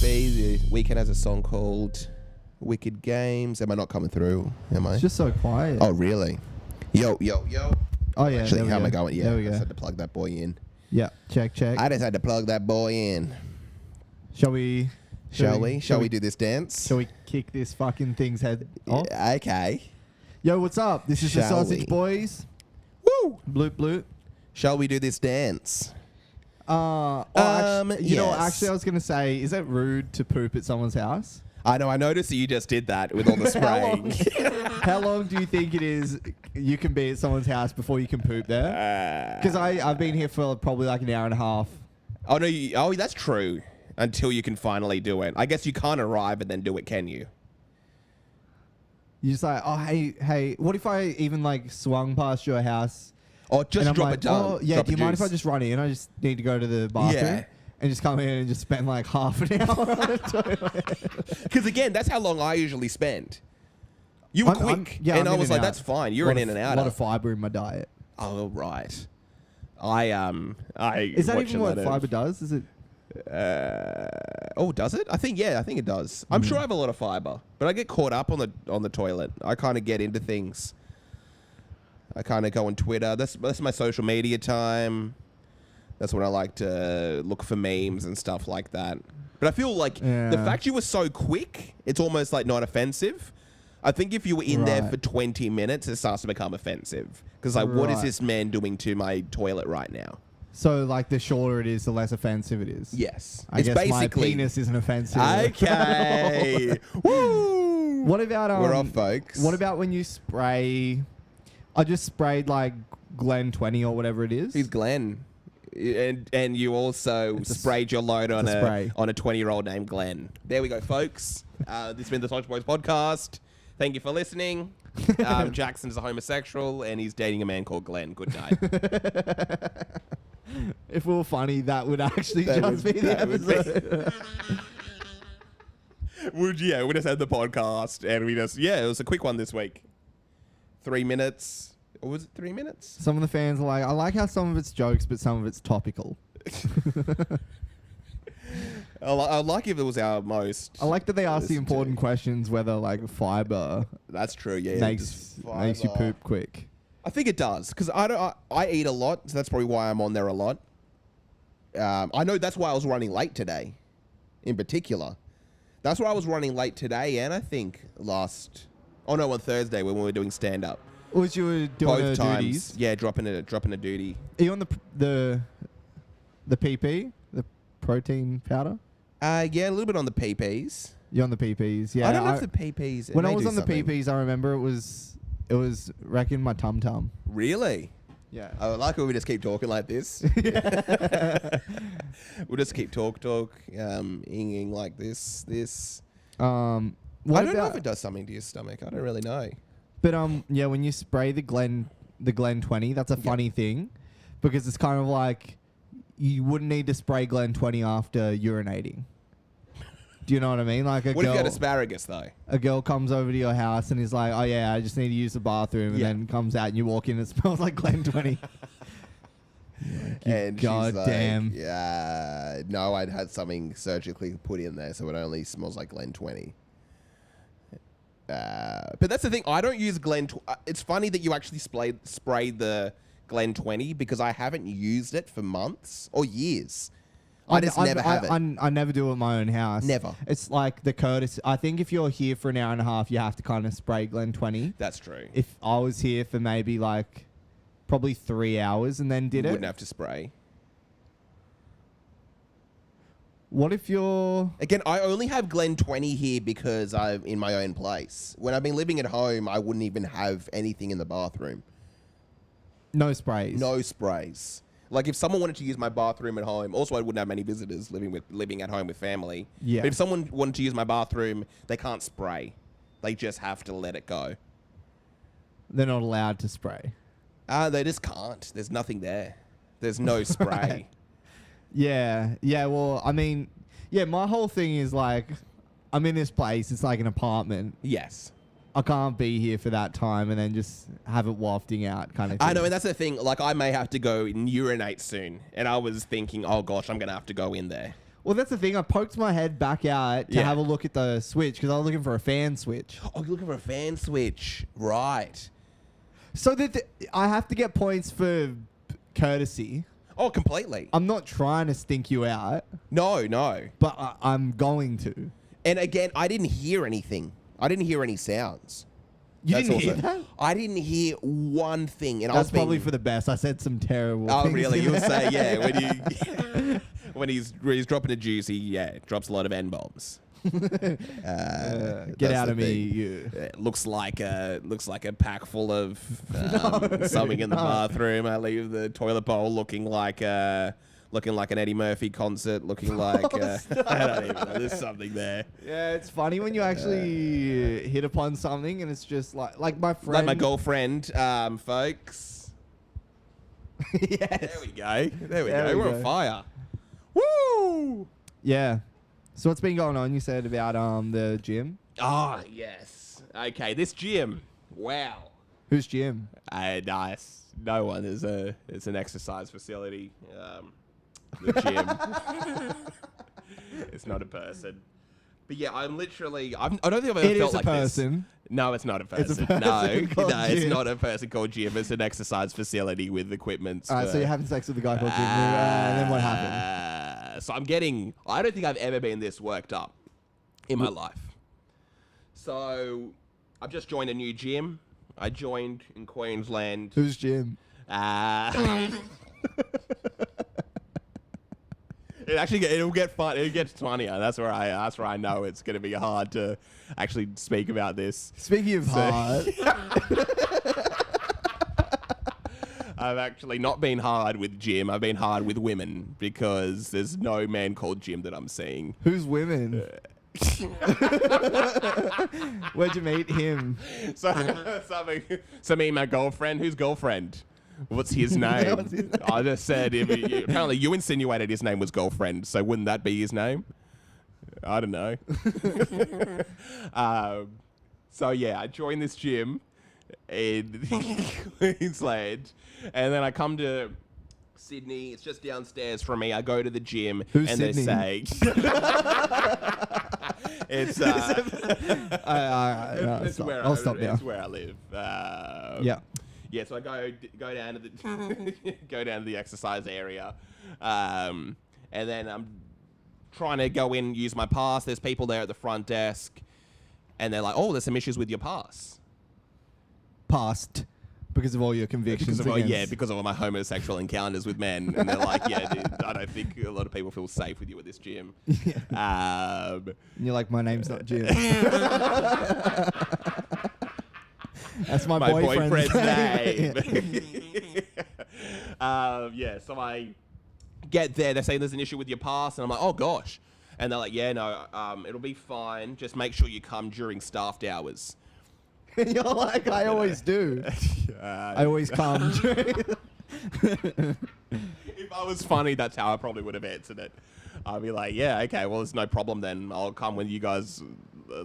be. The Weekend has a song called Wicked Games. Am I not coming through? Am I? It's just so quiet. Oh, really? Yo. Oh, yeah. Actually, how am I going? Yeah, There we I go. just had to plug that boy in. Yeah, check. I just had to plug that boy in. Shall we do this dance? Shall we kick this fucking thing's head off? Yeah, okay. Yo, what's up? This is the Shall Sausage we? Boys. Woo! Bloop, bloop. Shall we do this dance? Actually, yes. I was going to say, is it rude to poop at someone's house? I know. I noticed that you just did that with all the spraying. How long do you think it is you can be at someone's house before you can poop there? Because I've been here for probably like an hour and a half. Oh, no. That's true. Until you can finally do it. I guess you can't arrive and then do it, can you? You're just like, oh, hey, what if I even like swung past your house? Or just and I'm drop like, it down. oh, yeah, do you mind if I just run in? I just need to go to the bathroom. Yeah. And just come in and just spend like half an hour on the toilet. Because again, that's how long I usually spend. You were quick. Yeah, and I'm I in was and like, out. that's fine. You're an in and out. A lot of fiber in my diet. Oh, right. Is that even what fiber does? Is it? Does it? I think it does. I'm sure I have a lot of fiber, but I get caught up on the toilet. I kind of get into things. I kind of go on Twitter. That's my social media time. That's when I like to look for memes and stuff like that. But I feel like the fact you were so quick, it's almost like not offensive. I think if you were in there for 20 minutes, it starts to become offensive. Because like, what is this man doing to my toilet right now? So like the shorter it is, the less offensive it is. Yes. I guess my penis isn't offensive. Okay. Woo! What about we're off, folks. What about when you spray? I just sprayed like Glen 20 or whatever it is. He's Glenn. And you also sprayed your load on a 20-year-old named Glenn. There we go, folks. This has been the Sausage Boys podcast. Thank you for listening. Jackson is a homosexual and he's dating a man called Glenn. Good night. If we were funny, that would actually just be the episode. We just had the podcast and it was a quick one this week. 3 minutes. Or was it 3 minutes? Some of the fans are like, I like how some of it's jokes, but some of it's topical. I like if it was our most. I like that they ask the important questions, whether like fiber. That's true. Yeah, makes you poop quick. I think it does because I eat a lot, so that's probably why I'm on there a lot. I know that's why I was running late today, in particular. That's why I was running late today, and I think on Thursday when we were doing stand up. Was you were doing both times? Duties? Yeah, dropping a duty. Are you on the PP, the protein powder? Yeah, a little bit on the PPs. You're on the PPs. Yeah, I don't know if the PPs. When I was on the PPs, I remember it was wrecking my tum tum. Really? Yeah. I like it when we just keep talking like this. We'll just keep talk, ing like this. I don't know if it does something to your stomach. I don't really know. But when you spray the Glen 20, that's a funny thing, because it's kind of like you wouldn't need to spray Glen 20 after urinating. Do you know what I mean? Like what if you had asparagus though? A girl comes over to your house and is like, "Oh yeah, I just need to use the bathroom," and then comes out and you walk in and it smells like Glen 20. And God she's damn. like, yeah, no, I'd had something surgically put in there, so it only smells like Glen 20. But that's the thing. I don't use Glen. It's funny that you actually spray the Glen 20 because I haven't used it for months or years. I never have it. I never do it at my own house. Never. It's like the courtesy. I think if you're here for an hour and a half, you have to kind of spray Glen 20. That's true. If I was here for maybe like probably 3 hours and then did it, wouldn't have to spray. What if you're... Again, I only have Glen 20 here because I'm in my own place. When I've been living at home, I wouldn't even have anything in the bathroom. No sprays. No sprays. Like if someone wanted to use my bathroom at home, also I wouldn't have many visitors living at home with family. Yeah. But if someone wanted to use my bathroom, they can't spray. They just have to let it go. They're not allowed to spray. They just can't. There's nothing there. There's no spray. Yeah. Well, I mean, my whole thing is like, I'm in this place. It's like an apartment. Yes. I can't be here for that time and then just have it wafting out kind of thing. I know, and that's the thing. Like, I may have to go and urinate soon. And I was thinking, oh, gosh, I'm going to have to go in there. Well, that's the thing. I poked my head back out to have a look at the switch because I was looking for a fan switch. Oh, you're looking for a fan switch. Right. So that I have to get points for courtesy. Oh, completely. I'm not trying to stink you out. No. But I'm going to. And again, I didn't hear anything. I didn't hear any sounds. You didn't hear that? I didn't hear one thing. And That's probably for the best. I said some terrible things. Oh, really? You'll say, yeah. When he's dropping a juice, he drops a lot of N-bombs. Get out of me, you. Looks like a pack full of something in the bathroom. I leave the toilet bowl looking like an Eddie Murphy concert, looking like I don't even know. There's something there. Yeah, it's funny when you actually hit upon something and it's just like my friend, like my girlfriend, folks. Yes. There we go. We're on fire. Woo! Yeah. So what's been going on? You said about the gym. Oh yes. Okay, this gym. Wow. Whose gym? Nice. No one. It's an exercise facility. The gym. It's not a person. But yeah, I don't think I've ever felt like this. It is a person. No, it's not a person. It's a person It's not a person called gym. It's an exercise facility with equipment. All right, so you're having sex with the guy called Jim, and then what happened? So I don't think I've ever been this worked up in my life. So I've just joined a new gym. I joined in Queensland. Whose gym? It'll get fun. It gets funnier. That's where I know it's going to be hard to actually speak about this. Speaking of hard, I've actually not been hard with Jim. I've been hard with women because there's no man called Jim that I'm seeing. who's women? Where'd you meet him? So me and my girlfriend. Whose girlfriend? What's his name? What's his name? I just said, apparently you insinuated his name was girlfriend, so wouldn't that be his name? I don't know. So yeah, I joined this gym in Queensland, and then I come to Sydney. It's just downstairs from me. I go to the gym, Who's and Sydney? they say, "It's I'll stop now. It's where I live." Yeah. Yeah, so I go down to the go down to the exercise area, and then I'm trying to go in and use my pass. There's people there at the front desk, and they're like, "Oh, there's some issues with your pass." Passed because of all your convictions. Because of all my homosexual encounters with men, and they're like, "Yeah, dude, I don't think a lot of people feel safe with you at this gym." And you're like, "My name's not Jim." That's my boyfriend's name. So I get there. They're saying there's an issue with your pass, and I'm like, oh gosh. And they're like, yeah, no, it'll be fine. Just make sure you come during staffed hours. And you're like, I always do. I always come. If I was funny, that's how I probably would have answered it. I'd be like, yeah, okay, well, it's no problem then. I'll come when you guys are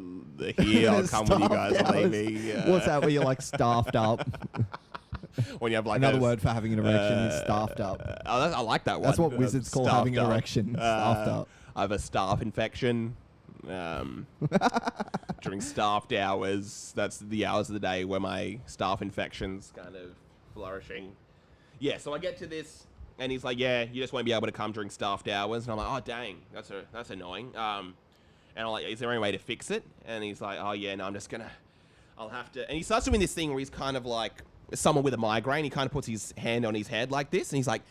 here. I'll come when you guys leave me. What's that where you're like staffed up? When you have like Another word for having an erection is staffed up. I like that one. That's what wizards call having an erection. Staffed up. I have a staff infection. During staffed hours, that's the hours of the day where my staff infection's kind of flourishing. Yeah, so I get to this, and he's like, yeah, you just won't be able to come during staffed hours. And I'm like, oh, dang, that's annoying. And I'm like, is there any way to fix it? And he's like, oh, yeah, no, I'll have to. And he starts doing this thing where he's kind of like someone with a migraine. He kind of puts his hand on his head like this, and he's like,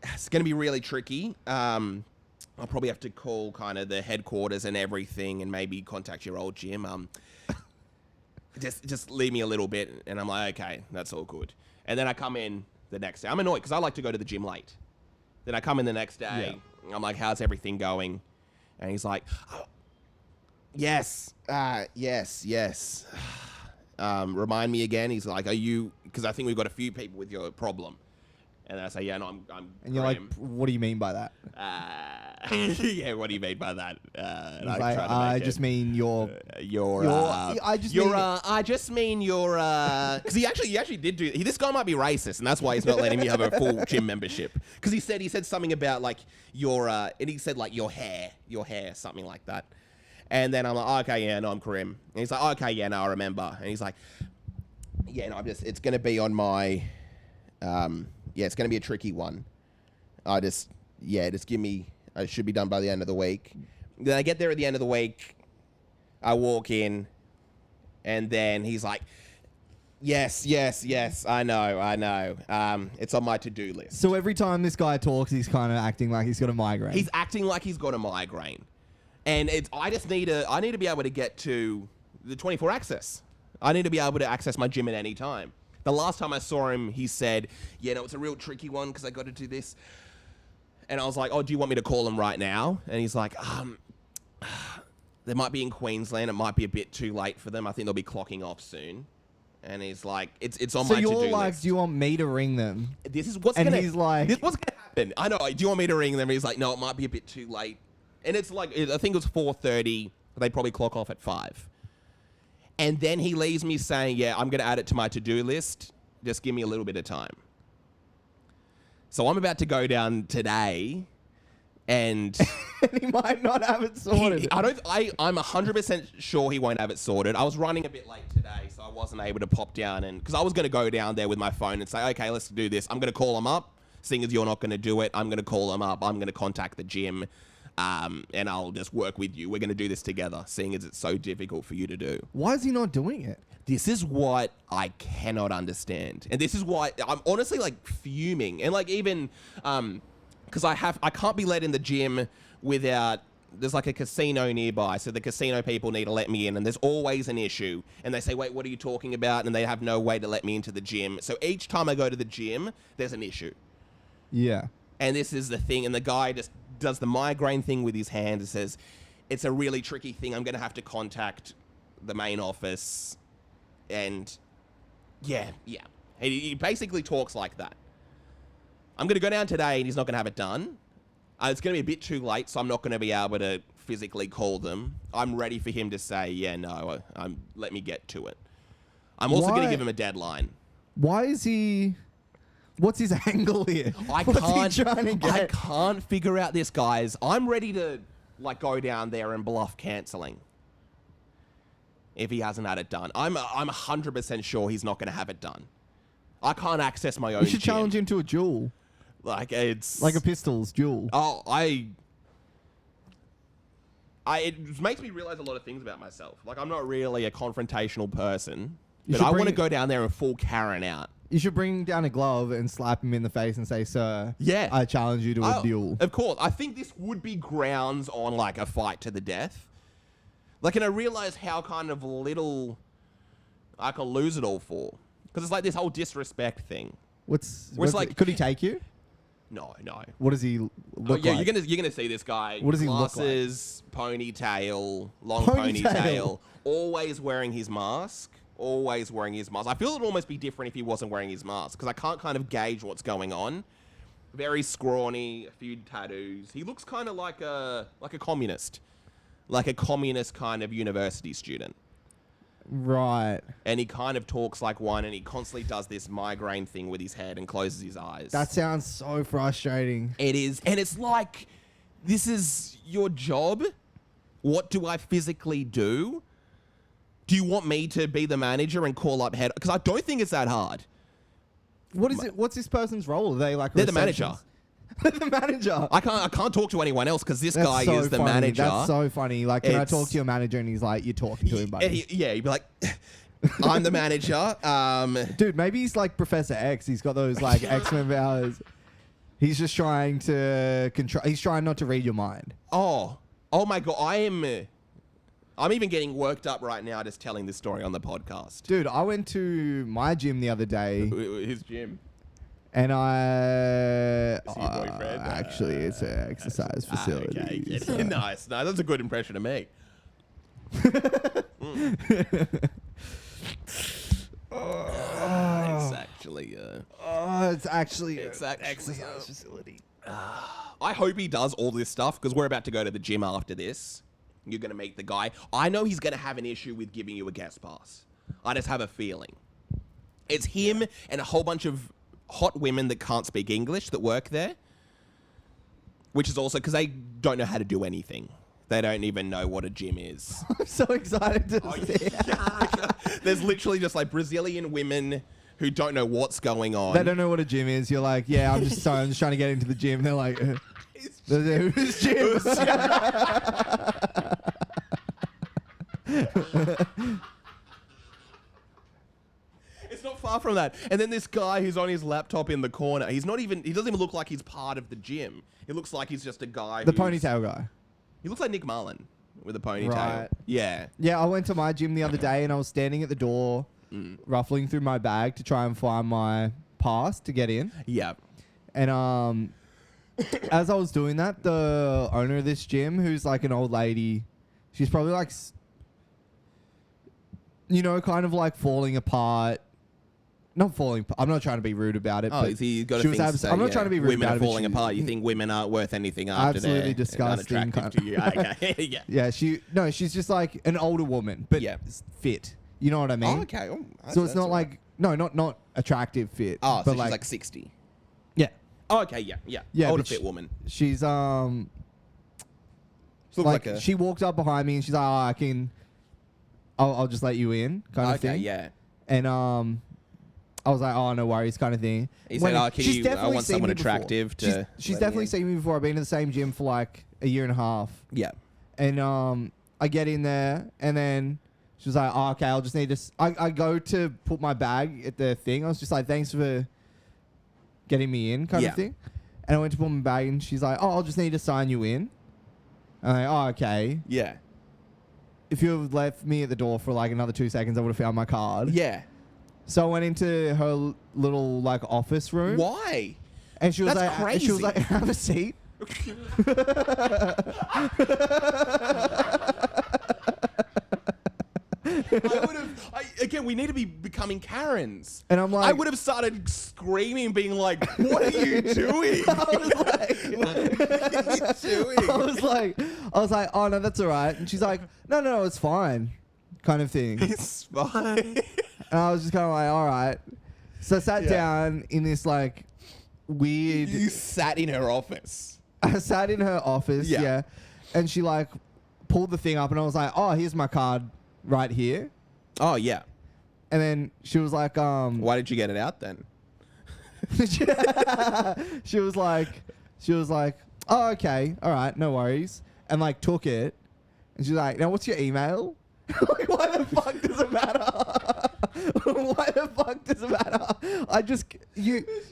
it's going to be really tricky. I'll probably have to call kind of the headquarters and everything and maybe contact your old gym. Just leave me a little bit. And I'm like, okay, that's all good. And then I come in the next day. I'm annoyed because I like to go to the gym late. Then I come in the next day. Yeah. I'm like, how's everything going? And he's like, oh, yes. Remind me again. He's like, are you, because I think we've got a few people with your problem. And then I say, yeah, no, I'm And you're Graham. like, what do you mean by that? Yeah, what do you mean by that? He's like, I just mean you're. I just mean you're. Because he actually did do. This guy might be racist, and that's why he's not letting me have a full gym membership. Because he said something about like your and he said like your hair, something like that. And then I'm like, oh, okay, yeah, no, I'm Karim. And he's like, oh, okay, yeah, no, I remember. And he's like, yeah, no, it's gonna be on my. Yeah, it's gonna be a tricky one. Just give me. I should be done by the end of the week. Then I get there at the end of the week. I walk in, and then he's like, yes, I know. It's on my to-do list. So every time this guy talks, he's kind of acting like he's got a migraine. He's acting like he's got a migraine. And I need to be able to get to the 24 access. I need to be able to access my gym at any time. The last time I saw him, he said, yeah, no, it's a real tricky one because I got to do this. And I was like, oh, do you want me to call him right now? And he's like, they might be in Queensland. It might be a bit too late for them. I think they'll be clocking off soon. And he's like, it's on my to-do list. So you're like, do you want me to ring them? This is what's going to... And he's like... This is what's going to happen. I know. Do you want me to ring them? And he's like, no, it might be a bit too late. And it's like, I think it was 4:30. They probably clock off at 5. And then he leaves me saying, yeah, I'm going to add it to my to-do list. Just give me a little bit of time. So I'm about to go down today, and he might not have it sorted. I'm 100% sure he won't have it sorted. I was running a bit late today, so I wasn't able to pop down, and because I was going to go down there with my phone and say, okay, let's do this. I'm going to call him up. Seeing as you're not going to do it, I'm going to call him up. I'm going to contact the gym, and I'll just work with you. We're going to do this together, seeing as it's so difficult for you to do. Why is he not doing it? This is what I cannot understand. And this is why I'm honestly like fuming. And like even, because I can't be let in the gym without, there's like a casino nearby. So the casino people need to let me in, and there's always an issue. And they say, wait, what are you talking about? And they have no way to let me into the gym. So each time I go to the gym, there's an issue. Yeah. And this is the thing. And the guy just does the migraine thing with his hand and says, it's a really tricky thing. I'm going to have to contact the main office. And yeah. He basically talks like that. I'm going to go down today and he's not going to have it done. It's going to be a bit too late, so I'm not going to be able to physically call them. I'm ready for him to say, yeah, no, let me get to it. I'm also going to give him a deadline. Why is he... What's his angle here? I can't figure out this, guys. I'm ready to like go down there and bluff cancelling. If he hasn't had it done. I'm 100% sure he's not going to have it done. I can't access my own You should challenge him to a duel. Like, it's... Like a pistols duel. Oh, it makes me realize a lot of things about myself. Like, I'm not really a confrontational person. But I want to go down there and full Karen out. You should bring down a glove and slap him in the face and say, sir, yeah, I challenge you to a duel. Of course. I think this would be grounds on, like, a fight to the death. Like, and I realize how kind of little I can lose it all for. Because it's like this whole disrespect thing. Could he take you? No. What does he look like? You're gonna see this guy. What does he look like? Glasses, ponytail, long ponytail. Always wearing his mask. I feel it'd almost be different if he wasn't wearing his mask. Because I can't kind of gauge what's going on. Very scrawny, a few tattoos. He looks kind of like a communist. Like a communist kind of university student. Right. And he kind of talks like one, and he constantly does this migraine thing with his head and closes his eyes. That sounds so frustrating. It is. And it's like, this is your job? What do I physically do? Do you want me to be the manager and call up head? Because I don't think it's that hard. What is it? What's this person's role? Are they like They're the manager. The manager. I can't talk to anyone else because this guy is the manager. That's so funny. Like, can I talk to your manager? And he's like, you're talking to him, buddy. He'd be like, I'm the manager. Dude, maybe he's like Professor X. He's got those like X-Men powers. He's just trying to control. He's trying not to read your mind. Oh my God. I'm even getting worked up right now just telling this story on the podcast. Dude, I went to my gym the other day. His gym. And Is he your boyfriend? Actually, it's an exercise facility. Okay. So. Nice. No, that's a good impression of me. It's actually... No, it's actually exercise facility. I hope he does all this stuff because we're about to go to the gym after this. You're going to meet the guy. I know he's going to have an issue with giving you a guest pass. I just have a feeling. It's him and a whole bunch of hot women that can't speak English that work there. Which is also because they don't know how to do anything. They don't even know what a gym is. I'm so excited to see it. Yeah. There's literally just like Brazilian women who don't know what's going on. They don't know what a gym is. You're like, yeah, I'm just trying to get into the gym. They're like, who's gym? It's not far from that. And then this guy who's on his laptop in the corner, he doesn't even look like he's part of the gym. He looks like he's just a guy. The ponytail guy. He looks like Nick Mullen with a ponytail. Right. Yeah. Yeah, I went to my gym the other day and I was standing at the door, ruffling through my bag to try and find my pass to get in. Yeah. And as I was doing that, the owner of this gym, who's like an old lady, she's probably like, kind of like falling apart. Not falling. I'm not trying to be rude about it. Oh, but you got to say, I'm not trying to be rude women about are it. falling apart. You think women aren't worth anything after absolutely they're disgusting. unattractive to you? Okay. Yeah. Yeah. She's just like an older woman, but fit. You know what I mean? Oh, okay. Oh, so it's not like not attractive fit. Oh, so but she's like 60. Yeah. Oh, okay. Yeah. Older fit woman. She's She looks like a... she walked up behind me and she's like, I'll just let you in, kind of thing. Okay. Yeah. And I was like, oh, no worries, kind of thing. He said, I want someone attractive to... She's definitely seen me before. I've been in the same gym for like a year and a half. Yeah. And I get in there and then she was like, oh, okay, I'll just need to... I go to put my bag at the thing. I was just like, thanks for getting me in, kind of thing. And I went to put my bag and she's like, oh, I'll just need to sign you in. And I'm like, oh, okay. Yeah. If you had left me at the door for like another 2 seconds, I would have found my card. Yeah. So I went into her little like office room. Why? And she was That's like, crazy. She was like, have a seat. Again, we need to be becoming Karens. And I'm like, I would have started screaming, being like, "What are you doing? What are you doing?" I was like, oh no, that's all right. And she's like, no, it's fine, kind of thing. It's fine. And I was just kind of like, all right. So I sat down in this like weird. You sat in her office. I sat in her office, yeah. And she like pulled the thing up, and I was like, oh, here's my card right here. Oh yeah. And then she was like, why did you get it out then? she was like, oh, okay, all right, no worries, and like took it, and she's like, now what's your email? Like, why the fuck does it matter? Why the fuck does it matter?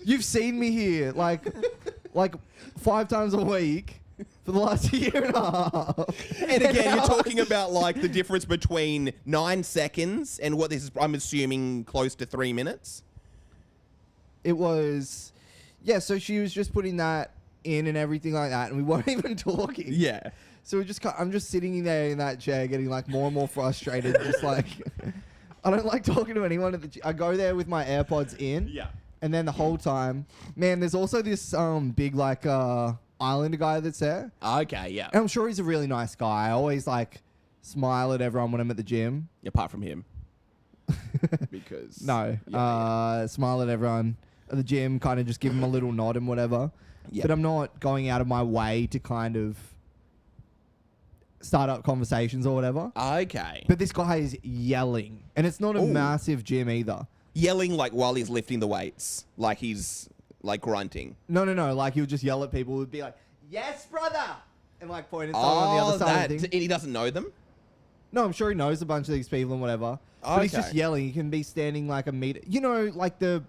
You've seen me here like 5 times a week for the last year and a half. And again, you're talking about like the difference between 9 seconds and what this is, I'm assuming, close to 3 minutes. It was, yeah, so she was just putting that in and everything like that, and we weren't even talking. Yeah. So I'm just sitting there in that chair getting like more and more frustrated. Just like, I don't like talking to anyone at the gym. I go there with my AirPods in. Yeah. And then the whole time, man, there's also this big like Islander guy that's there. Okay, yeah. And I'm sure he's a really nice guy. I always like smile at everyone when I'm at the gym. Apart from him. Because... No. Smile at everyone at the gym, kind of just give him a little nod and whatever. Yeah. But I'm not going out of my way to kind of start up conversations or whatever. Okay. But this guy is yelling. And it's not a massive gym either. Yelling like while he's lifting the weights. Like he's like grunting. No. Like he would just yell at people. He would be like, yes, brother! And like point at someone on the other side of the thing. And he doesn't know them? No, I'm sure he knows a bunch of these people and whatever. But he's just yelling. He can be standing like a meter. You know, like the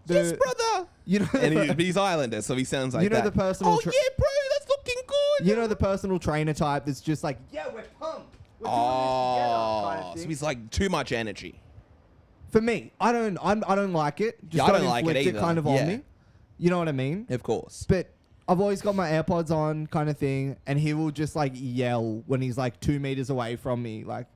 yes, brother! You know, and he's Islander, so he sounds like that. You know the personal... yeah, bro, that's looking good! You know the personal trainer type that's just like, yeah, we're pumped. We're doing this together, kind of thing. So he's like too much energy. For me, I don't like it. Just I don't like it either. Kind of on me. You know what I mean? Of course. But I've always got my AirPods on, kind of thing, and he will just like yell when he's like 2 meters away from me, like,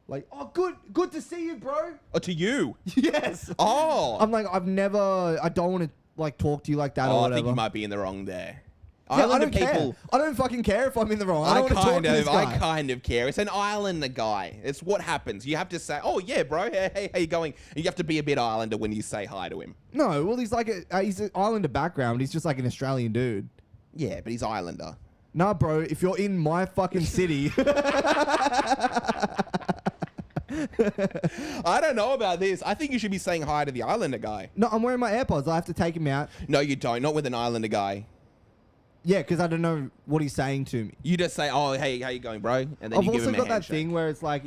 Like, oh, good to see you, bro. Oh, to you? Yes. Oh. I'm like, I don't want to like talk to you like that or I whatever. think you might be in the wrong there. Yeah, I don't care. I don't fucking care if I'm in the wrong. I don't want to talk to this guy. I kind of care. It's an Islander guy. It's what happens. You have to say, oh, yeah, bro. Hey, how you going? And you have to be a bit Islander when you say hi to him. No, well, he's like he's an Islander background. He's just like an Australian dude. Yeah, but he's Islander. Nah, bro. If you're in my fucking city... I don't know about this. I think you should be saying hi to the Islander guy. No, I'm wearing my AirPods. I have to take him out. No, you don't. Not with an Islander guy. Yeah, because I don't know what he's saying to me. You just say, oh, hey, how you going, bro? And then I've you give also him a got that handshake. thing where it's like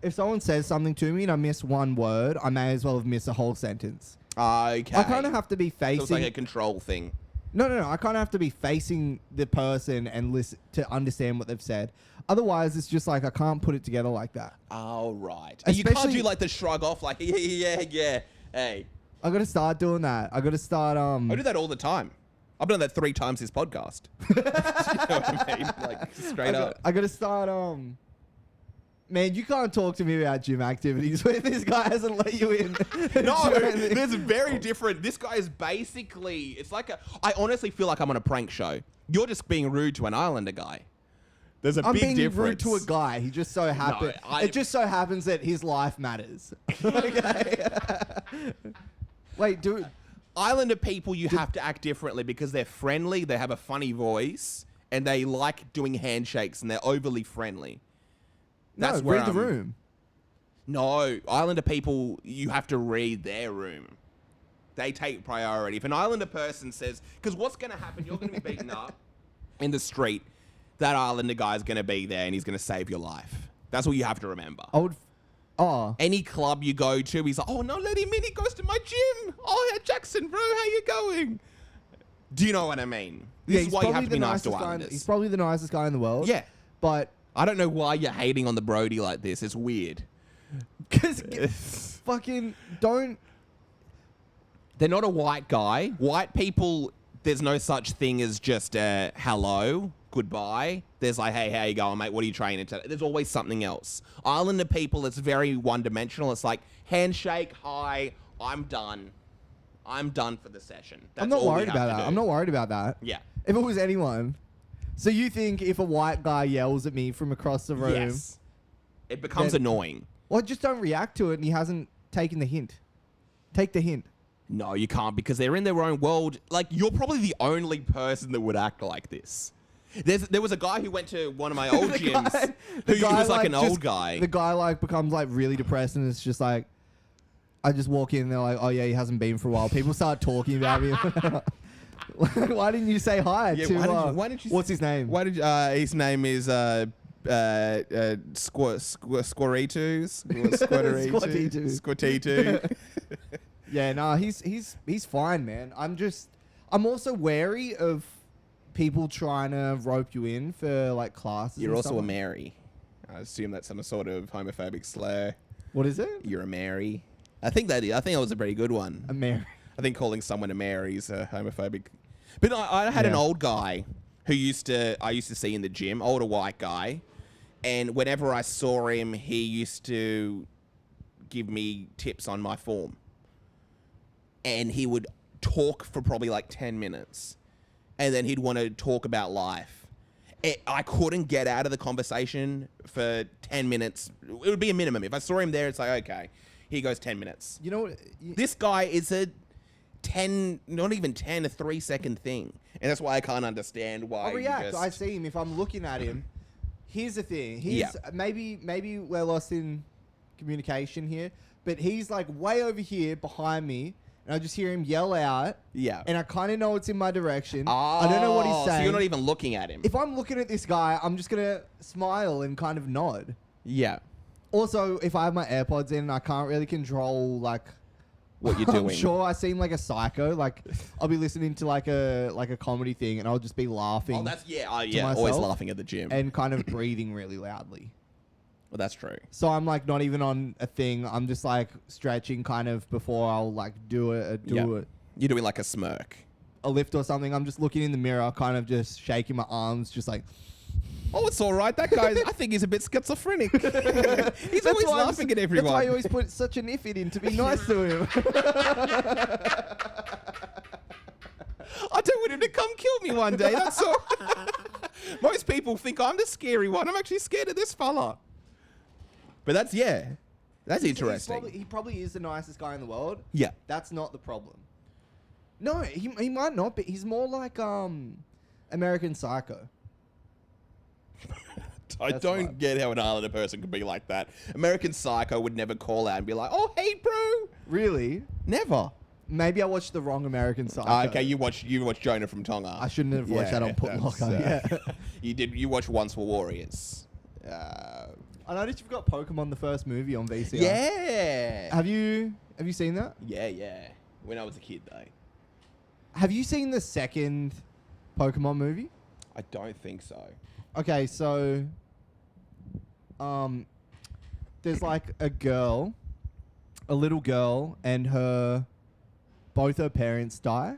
if someone says something to me and I miss one word, I may as well have missed a whole sentence. Okay. I kind of have to be facing... So it's like a control thing. No. I kind of have to be facing the person and listen to understand what they've said. Otherwise, it's just like I can't put it together like that. Oh, right. And you can't do like the shrug off like, yeah. Hey. I got to start doing that. I got to start... I do that all the time. I've done that 3 times this podcast. You know what I mean? Like, straight up. I got to start... Man, you can't talk to me about gym activities when this guy hasn't let you in. No, there's very different. This guy is basically... It's like I honestly feel like I'm on a prank show. You're just being rude to an Islander guy. There's a I'm big being difference. rude to a guy. He just so happens. It just so happens that his life matters. Okay. Wait, dude. Islander people, you have to act differently because they're friendly, they have a funny voice, and they like doing handshakes, and they're overly friendly. That's read the room. No, Islander people, you have to read their room. They take priority. If an Islander person says... Because what's going to happen, you're going to be beaten up in the street. That Islander guy's going to be there, and he's going to save your life. That's what you have to remember. Any club you go to, he's like, oh, no, let him in. He goes to my gym. Oh, yeah, Jackson, bro, how you going? Do you know what I mean? This is why you have to be nice to Islanders. He's probably the nicest guy in the world. Yeah. But... I don't know why you're hating on the Brody like this. It's weird. Because fucking don't... They're not a white guy. White people, there's no such thing as just hello, goodbye. There's like, hey, how you going, mate? What are you training today? There's always something else. Islander people, it's very one-dimensional. It's like, handshake, hi, I'm done. I'm done for the session. That's I'm not all worried we have about to that. do. I'm not worried about that. Yeah. If it was anyone... So you think if a white guy yells at me from across the room... Yes. It becomes annoying. Well, just don't react to it and he hasn't taken the hint. Take the hint. No, you can't because they're in their own world. Like, you're probably the only person that would act like this. There was a guy who went to one of my old gyms who was like an old guy. The guy like becomes like really depressed and it's just like... I just walk in and they're like, oh yeah, he hasn't been for a while. People start talking about me. Why didn't you say hi to... why did you what's his name? Why did his name is Squatitu. Yeah, no, he's fine, man. I'm also wary of people trying to rope you in for like classes. You're and also stuff. a Mary. I assume that's some sort of homophobic slur. What is it? You're a Mary. I think that was a pretty good one. A Mary. I think calling someone a Mary is homophobic. But I had an old guy who I used to see in the gym, older white guy, and whenever I saw him, he used to give me tips on my form. And he would talk for probably like 10 minutes. And then he'd want to talk about life. I couldn't get out of the conversation for 10 minutes. It would be a minimum. If I saw him there, it's like, okay, here goes 10 minutes. You know what? This guy is a 3-second thing. And that's why I can't understand why I react. I see him. If I'm looking at him, here's the thing. Maybe we're lost in communication here, but he's like way over here behind me, and I just hear him yell out. Yeah. And I kind of know it's in my direction. I don't know what he's saying. So you're not even looking at him. If I'm looking at this guy, I'm just going to smile and kind of nod. Yeah. Also, if I have my AirPods in, I can't really control like what you're doing. I'm sure I seem like a psycho. Like I'll be listening to like a comedy thing, and I'll just be laughing. Oh, that's always laughing at the gym and kind of breathing really loudly. Well, that's true. So I'm like not even on a thing. I'm just like stretching kind of before I'll like do it. You're doing like a smirk. A lift or something. I'm just looking in the mirror, kind of just shaking my arms, just like Oh, it's all right. That guy, I think he's a bit schizophrenic. He's always laughing at everyone. That's why you always put such an if in to be nice to him. I don't want him to come kill me one day. That's all. Most people think I'm the scary one. I'm actually scared of this fella. But that's interesting. He probably is the nicest guy in the world. Yeah. That's not the problem. No, he might not, but he's more like American Psycho. I don't get how an Islander person could be like that. American Psycho would never call out and be like, "Oh, hey, bro." Really? Never. Maybe I watched the wrong American Psycho. Okay, you watched Jonah from Tonga. I shouldn't have watched that on Put Locker. Yeah. You watched Once Were Warriors. I noticed you've got Pokemon the first movie on VCR. Yeah. Have you seen that? Yeah. When I was a kid, though. Have you seen the second Pokemon movie? I don't think so. Okay, so there's like a little girl, and both her parents die.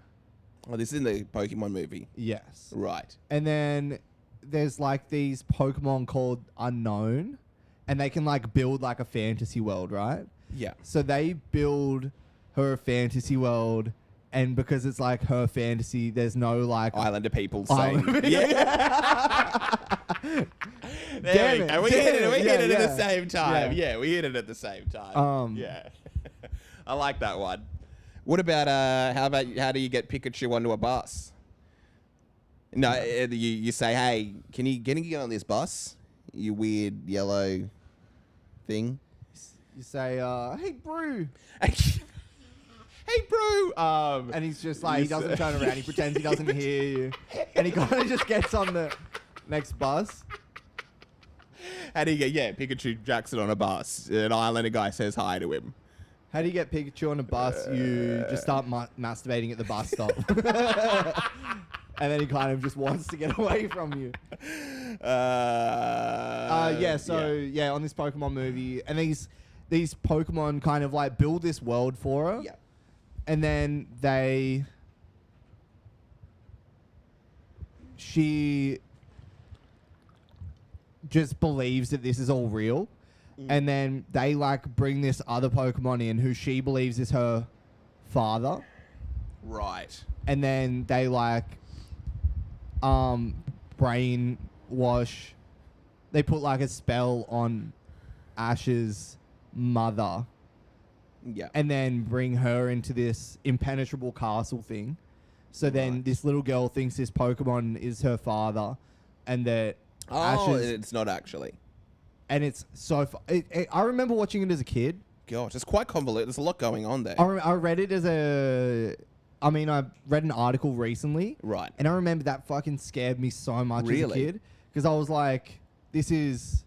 Oh, this is in the Pokemon movie. Yes. Right. And then there's like these Pokemon called Unknown, and they can like build like a fantasy world, right? Yeah. So they build her a fantasy world, and because it's like her fantasy, there's no like Islander people saying, Damn it. We hit it at the Yeah. same time. Yeah. Yeah, we hit it at the same time. Yeah. I like that one. What about how do you get Pikachu onto a bus? No, you say, "Hey, can you get on this bus? You weird yellow thing." You say, "Hey, Brew," Hey, bro. and he's just like, he doesn't turn around. He pretends he doesn't hear you, and he kind of just gets on the next bus. How do you get? Yeah, Pikachu Jackson on a bus. An Islander guy says hi to him. How do you get Pikachu on a bus? You just start masturbating at the bus stop. And then he kind of just wants to get away from you. On this Pokemon movie, and these Pokemon kind of like build this world for her. Yeah. And then she just believes that this is all real. And then they like bring this other Pokemon in who she believes is her father. Right. And then they like brainwash. They put like a spell on Ash's mother. Yeah. And then bring her into this impenetrable castle thing. So then this little girl thinks this Pokemon is her father, and that it's not actually. And it's so... I remember watching it as a kid. Gosh, it's quite convoluted. There's a lot going on there. I read it as I read an article recently. Right. And I remember that fucking scared me so much as a Really? kid. Because I was like, this is...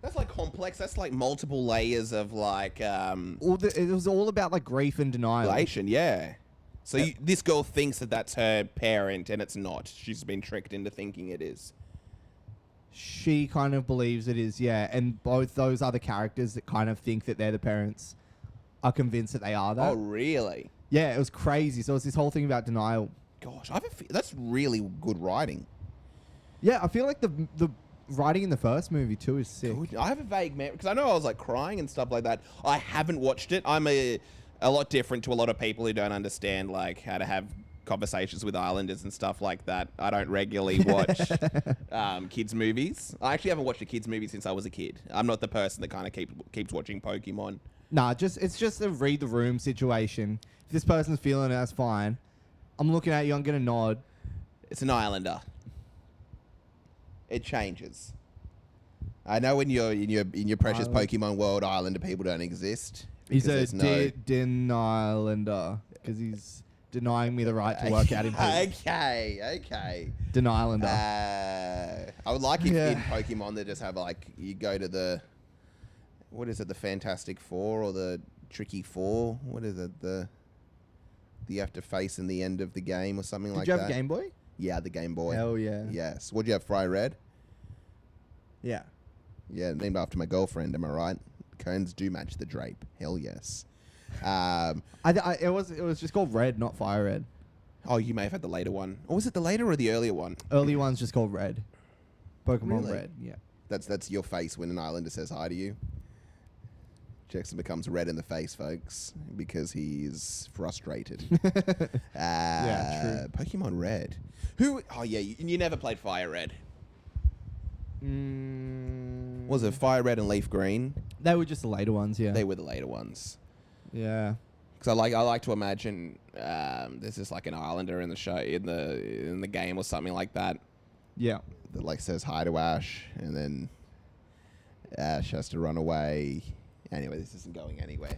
That's like complex. That's like multiple layers of like... it was all about like grief and denial. relation, yeah. So this girl thinks that that's her parent, and it's not. She's been tricked into thinking it is. She kind of believes it is, yeah. And both those other characters that kind of think that they're the parents are convinced that they are that. Oh, really? Yeah, it was crazy. So it's this whole thing about denial. Gosh, that's really good writing. Yeah, I feel like the writing in the first movie too is sick. Good. I have a vague memory, because I know I was like crying and stuff like that. I haven't watched it. I'm a lot different to a lot of people who don't understand like how to have conversations with Islanders and stuff like that. I don't regularly watch kids movies. I actually haven't watched a kids movie since I was a kid. I'm not the person that kind of keeps watching Pokemon. Nah, it's just a read the room situation. If this person's feeling it, that's fine. I'm looking at you, I'm gonna nod. It's an Islander. It changes. I know when you're in your precious Pokemon world, Islander people don't exist. He's a no... Denialander because he's denying me the right to work out in peace. Okay. Denialander. I would like if in Pokemon they just have like you go to the the Fantastic Four or the Tricky Four? What is it? You have to face in the end of the game or something like that. Did you have a Game Boy? Yeah, the Game Boy. Hell yeah. Yes. What'd you have? Fry Red? Yeah. Yeah, named after my girlfriend. Am I right? Cones do match the drape. Hell yes. It was just called Red, not Fire Red. Oh, you may have had the later one. Or was it the later or the earlier one? Early one's just called Red. Pokemon Really? Red. Yeah. That's your face when an islander says hi to you. Jackson becomes red in the face, folks, because he's frustrated. Yeah, true. Pokemon Red. Who? Oh yeah, you never played Fire Red. Was it Fire Red and Leaf Green? They were just the later ones. Yeah. They were the later ones. Yeah. Because I like to imagine there's just like an islander in the show in the game or something like that. Yeah. That like says hi to Ash, and then Ash has to run away. Anyway, this isn't going anywhere.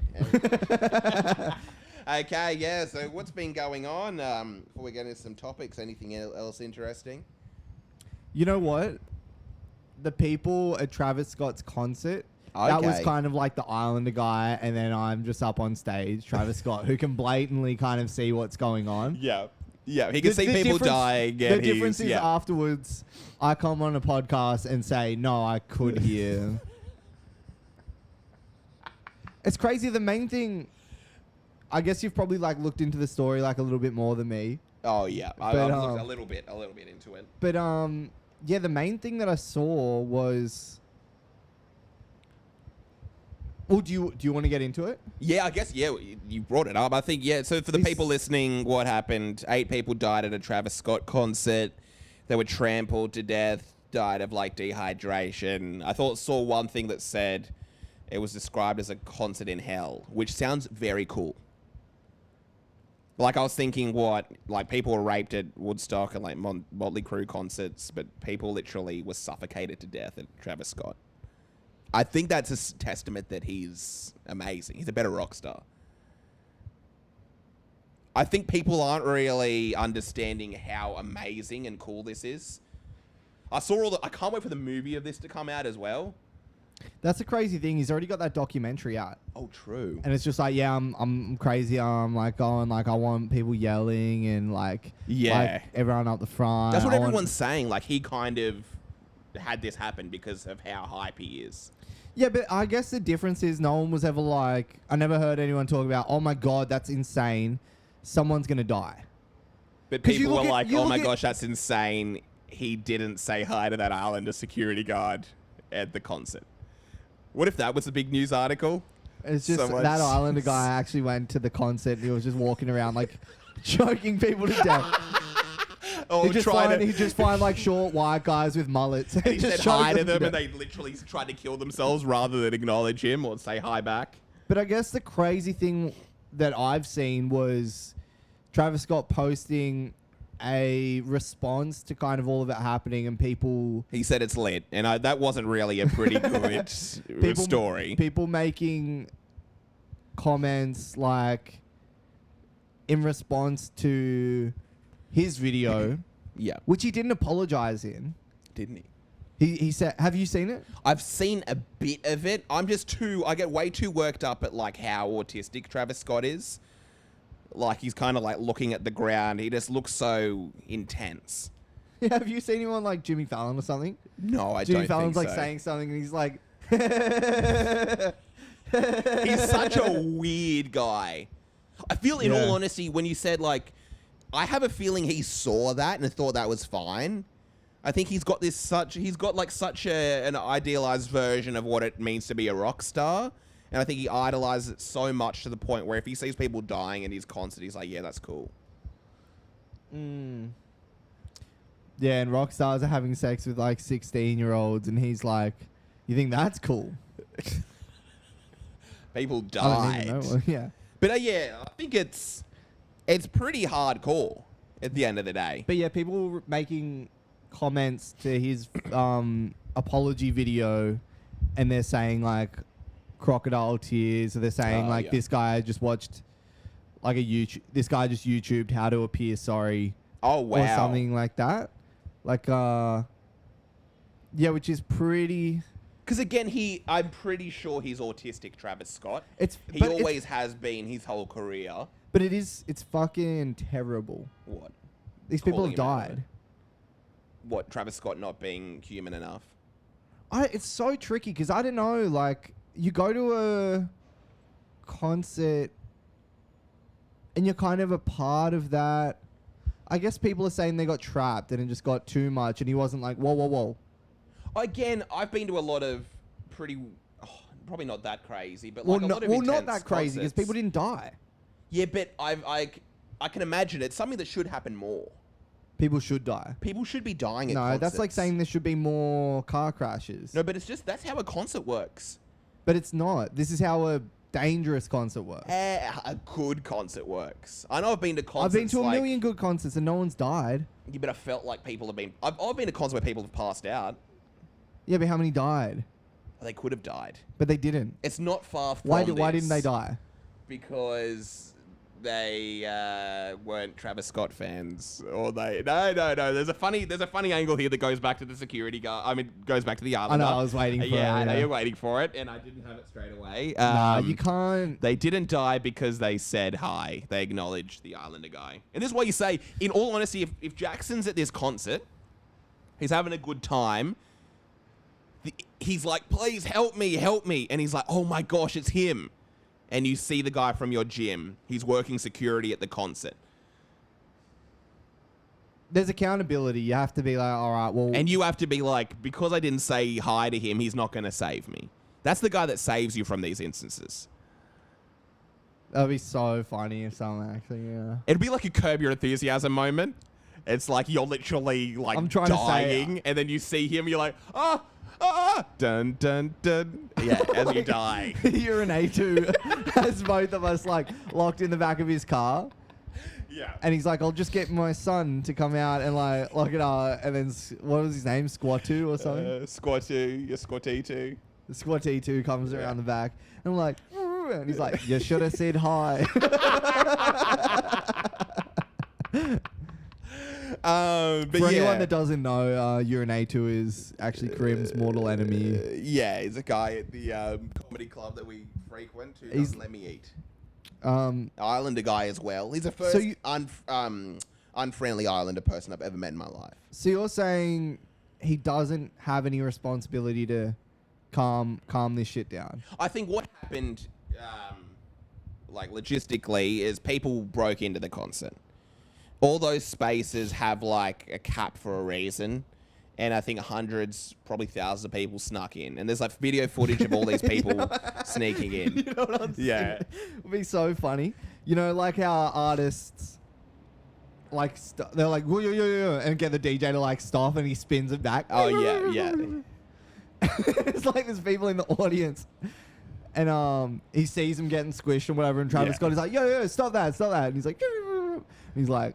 Okay, yeah. So what's been going on? Before we get into some topics, anything else interesting? You know what? The people at Travis Scott's concert. That was Okay. kind of like the Islander guy, and then I'm just up on stage, Travis Scott, who can blatantly kind of see what's going on. Yeah. Yeah, he can see The people difference- dying. The difference is afterwards, I come on a podcast and say, no, I could hear. It's crazy. The main thing, I guess you've probably like looked into the story like a little bit more than me. Oh yeah, I've looked a little bit into it. But yeah, the main thing that I saw was. Well, do you want to get into it? Yeah, I guess, yeah, you brought it up. I think, yeah, so for the people listening, what happened, 8 people died at a Travis Scott concert. They were trampled to death, died of, like, dehydration. I saw one thing that said it was described as a concert in hell, which sounds very cool. Like, I was thinking people were raped at Woodstock and, like, Motley Crue concerts, but people literally were suffocated to death at Travis Scott. I think that's a testament that he's amazing. He's a better rock star. I think people aren't really understanding how amazing and cool this is. I can't wait for the movie of this to come out as well. That's a crazy thing. He's already got that documentary out. Oh, true. And it's just like, yeah, I'm crazy. I'm like going like I want people yelling and like everyone up the front. That's what everyone's saying. Like he kind of had this happen because of how hype he is. Yeah, but I guess the difference is no one was ever like, I never heard anyone talk about, oh my God, that's insane. Someone's going to die. But people were like, oh my gosh, that's insane. He didn't say hi to that Islander security guard at the concert. What if that was a big news article? It's just that Islander guy actually went to the concert and he was just walking around like choking people to death. Oh, he just find like short white guys with mullets. And he said hi to them and they literally tried to kill themselves rather than acknowledge him or say hi back. But I guess the crazy thing that I've seen was Travis Scott posting a response to kind of all of it happening and people... He said it's lit. And that wasn't really a pretty good story. People making comments like in response to... his video, yeah, which he didn't apologize in, didn't he? He said, "Have you seen it?" I've seen a bit of it. I get way too worked up at like how autistic Travis Scott is. Like he's kind of like looking at the ground. He just looks so intense. Yeah, have you seen him on like Jimmy Fallon or something? No, I don't think so. Jimmy Fallon's like saying something and he's like, he's such a weird guy. I feel, in all honesty, when you said like. I have a feeling he saw that and thought that was fine. I think he's got such an idealized version of what it means to be a rock star. And I think he idolizes it so much to the point where if he sees people dying in his concert, he's like, yeah, that's cool. Mm. Yeah, and rock stars are having sex with like 16-year-olds and he's like, you think that's cool? People died. Yeah. But yeah, I think it's pretty hardcore at the end of the day. But yeah, people were making comments to his apology video and they're saying like crocodile tears, or they're saying this guy just watched like this guy just YouTubed how to appear sorry. Oh, wow. Or something like that. Like, yeah, which is pretty... Because again, I'm pretty sure he's autistic, Travis Scott. He always has been his whole career. But it's fucking terrible. What? These people have died. What, Travis Scott not being human enough? It's so tricky because I don't know, like, you go to a concert and you're kind of a part of that. I guess people are saying they got trapped and it just got too much and he wasn't like, whoa, whoa, whoa. Again, I've been to a lot of pretty, probably not that crazy, but Well, like a lot of not intense that crazy because concerts. people didn't die. Yeah, but I can imagine it's something that should happen more. People should die. People should be dying at No, concerts. that's like saying there should be more car crashes. No, but it's just that's how a concert works. But it's not. This is how a dangerous concert works. A good concert works. I know I've been to concerts. I've been to a like, million good concerts and no one's died. Yeah, but I felt like people have been. I've been to concerts where people have passed out. Yeah, but how many died? They could have died. But they didn't. It's not far from Why this. didn't they die? Because they weren't Travis Scott fans, or they no. There's a funny angle here that goes back to the security guard. I mean, goes back to the Islander. I know. I was waiting for it. Yeah, I know you're waiting for it, and I didn't have it straight away. Nah, you can't. They didn't die because they said hi. They acknowledged the Islander guy, and this is why you say, in all honesty, if Jackson's at this concert, he's having a good time. He's like, please help me, and he's like, oh my gosh, it's him. And you see the guy from your gym. He's working security at the concert. There's accountability. You have to be like, all right, well. And you have to be like, because I didn't say hi to him, he's not going to save me. That's the guy that saves you from these instances. That'd be so funny if someone actually, yeah. It'd be like a Curb Your Enthusiasm moment. It's like you're literally like I'm trying to say- dying, and then you see him, you're like, dun, dun, dun. Yeah, as you die. You're an A2 has both of us like locked in the back of his car. Yeah. And he's like, I'll just get my son to come out and like lock it up. And then what was his name? Squattu or something? Squatty, your Squatty. The Squatty2 comes around the back. And I'm like, and he's like, you should have said hi. But For anyone that doesn't know, You're an A2 is actually Kareem's mortal enemy. Yeah, he's a guy at the comedy club that we frequent who doesn't let me eat. Islander guy as well. He's the first unfriendly Islander person I've ever met in my life. So you're saying he doesn't have any responsibility to calm this shit down? I think what happened, like logistically, is people broke into the concert. All those spaces have like a cap for a reason. And I think hundreds, probably thousands of people snuck in. And there's like video footage of all these people sneaking in. You know what I'm saying? Yeah. It would be so funny. You know, like how artists, like, they're like, whoa, yo, and get the DJ to like stop and he spins it back. Oh, yeah. It's like there's people in the audience. And he sees him getting squished and whatever. And Travis Scott is like, yo, stop that. And he's like, and he's like,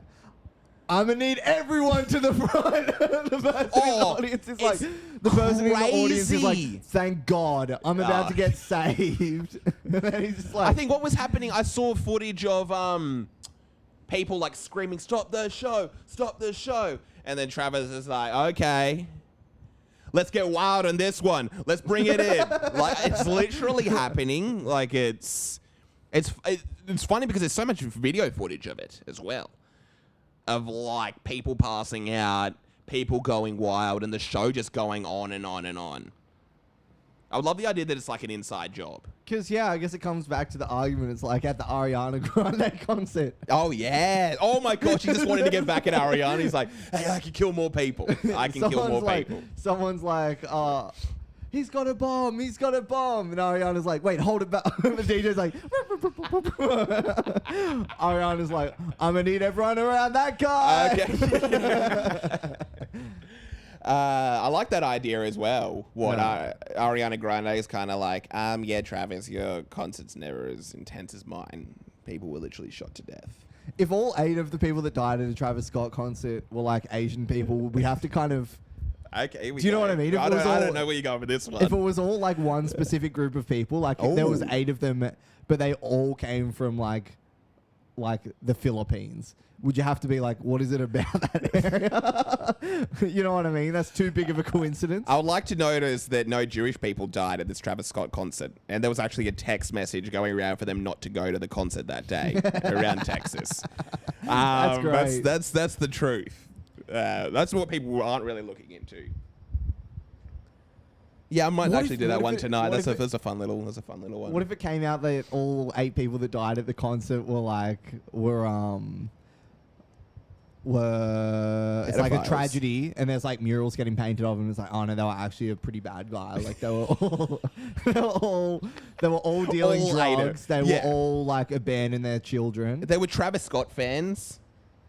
I'm gonna need everyone to the front. The person in the audience is like, the person in the audience is like, thank God, I'm about to get saved. And then he's just like, I think what was happening, I saw footage of people like screaming, stop the show. And then Travis is like, okay, let's get wild on this one. Let's bring it in. Like, it's literally happening. Like, it's funny because there's so much video footage of it as well. Of like people passing out, people going wild, and the show just going on and on and on. I would love the idea that it's like an inside job. because I guess it comes back to the argument. It's like at the Ariana Grande concert. Oh yeah! Oh my gosh! He just wanted to get back at Ariana. He's like, "Hey, I can kill more people. I can kill more people." Someone's like, he's got a bomb. And Ariana's like, wait, hold it back. The DJ's like, Ariana's like, I'm going to need everyone around that guy. Okay. I like that idea as well. Ariana Grande is kind of like, yeah, Travis, your concert's never as intense as mine. People were literally shot to death. If all 8 of the people that died at a Travis Scott concert were like Asian people, we have to kind of... Okay, do you know what I mean? I don't know where you're going with this one. If it was all like one specific group of people, like if there was 8 of them, but they all came from like the Philippines, would you have to be like, what is it about that area? You know what I mean? That's too big of a coincidence. I would like to notice that no Jewish people died at this Travis Scott concert, and there was actually a text message going around for them not to go to the concert that day around Texas. That's great. That's the truth. That's what people aren't really looking into. Yeah, I might actually do that one tonight. That's a fun little one. What if it came out that all 8 people that died at the concert were were it's like a Pedophiles. tragedy, and there's like murals getting painted of them. It's like, oh no, they were actually a pretty bad guy. Like they were all they were all dealing All ate it. drugs. They Yeah. were all like abandoning their children. They were Travis Scott fans,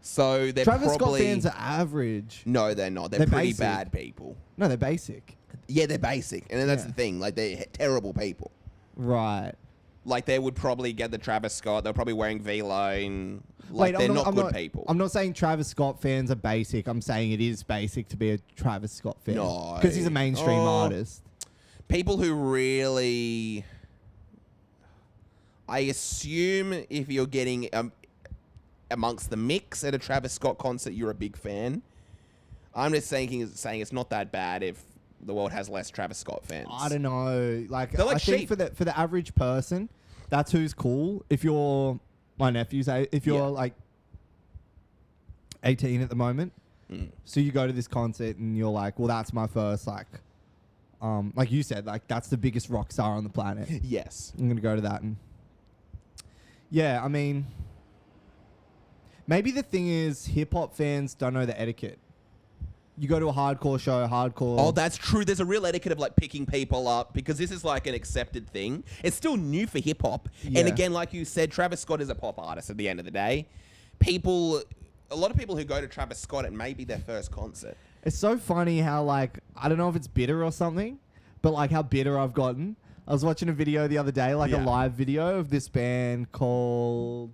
so they're Travis probably... Scott fans are average. No, they're not. They're They're pretty basic. bad people. No, they're basic. Yeah, they're basic. And then that's Yeah. the thing. Like, they're terrible people. Right. Like, they would probably get the Travis Scott. They're probably wearing V-Line. Like, they're not good people. I'm not saying Travis Scott fans are basic. I'm saying it is basic to be a Travis Scott fan. No. Because he's a mainstream Oh. artist. People who really... I assume if you're getting amongst the mix at a Travis Scott concert, you're a big fan. I'm just saying it's not that bad if the world has less Travis Scott fans. I don't know. Like, They're like I think sheep. for the average person, that's who's cool. If you're my nephew's, if you're Yeah. like 18 at the moment, Mm. so you go to this concert and you're like, well, that's my first like you said, like that's the biggest rock star on the planet. Yes. I'm gonna go to that, and yeah, I mean, maybe the thing is hip hop fans don't know the etiquette. You go to a hardcore show, Oh, that's true. There's a real etiquette of like picking people up because this is like an accepted thing. It's still new for hip hop. Yeah. And again, like you said, Travis Scott is a pop artist at the end of the day. A lot of people who go to Travis Scott, it may be their first concert. It's so funny how, like, I don't know if it's bitter or something, but like how bitter I've gotten. I was watching a video the other day, like a Yeah. live video of this band called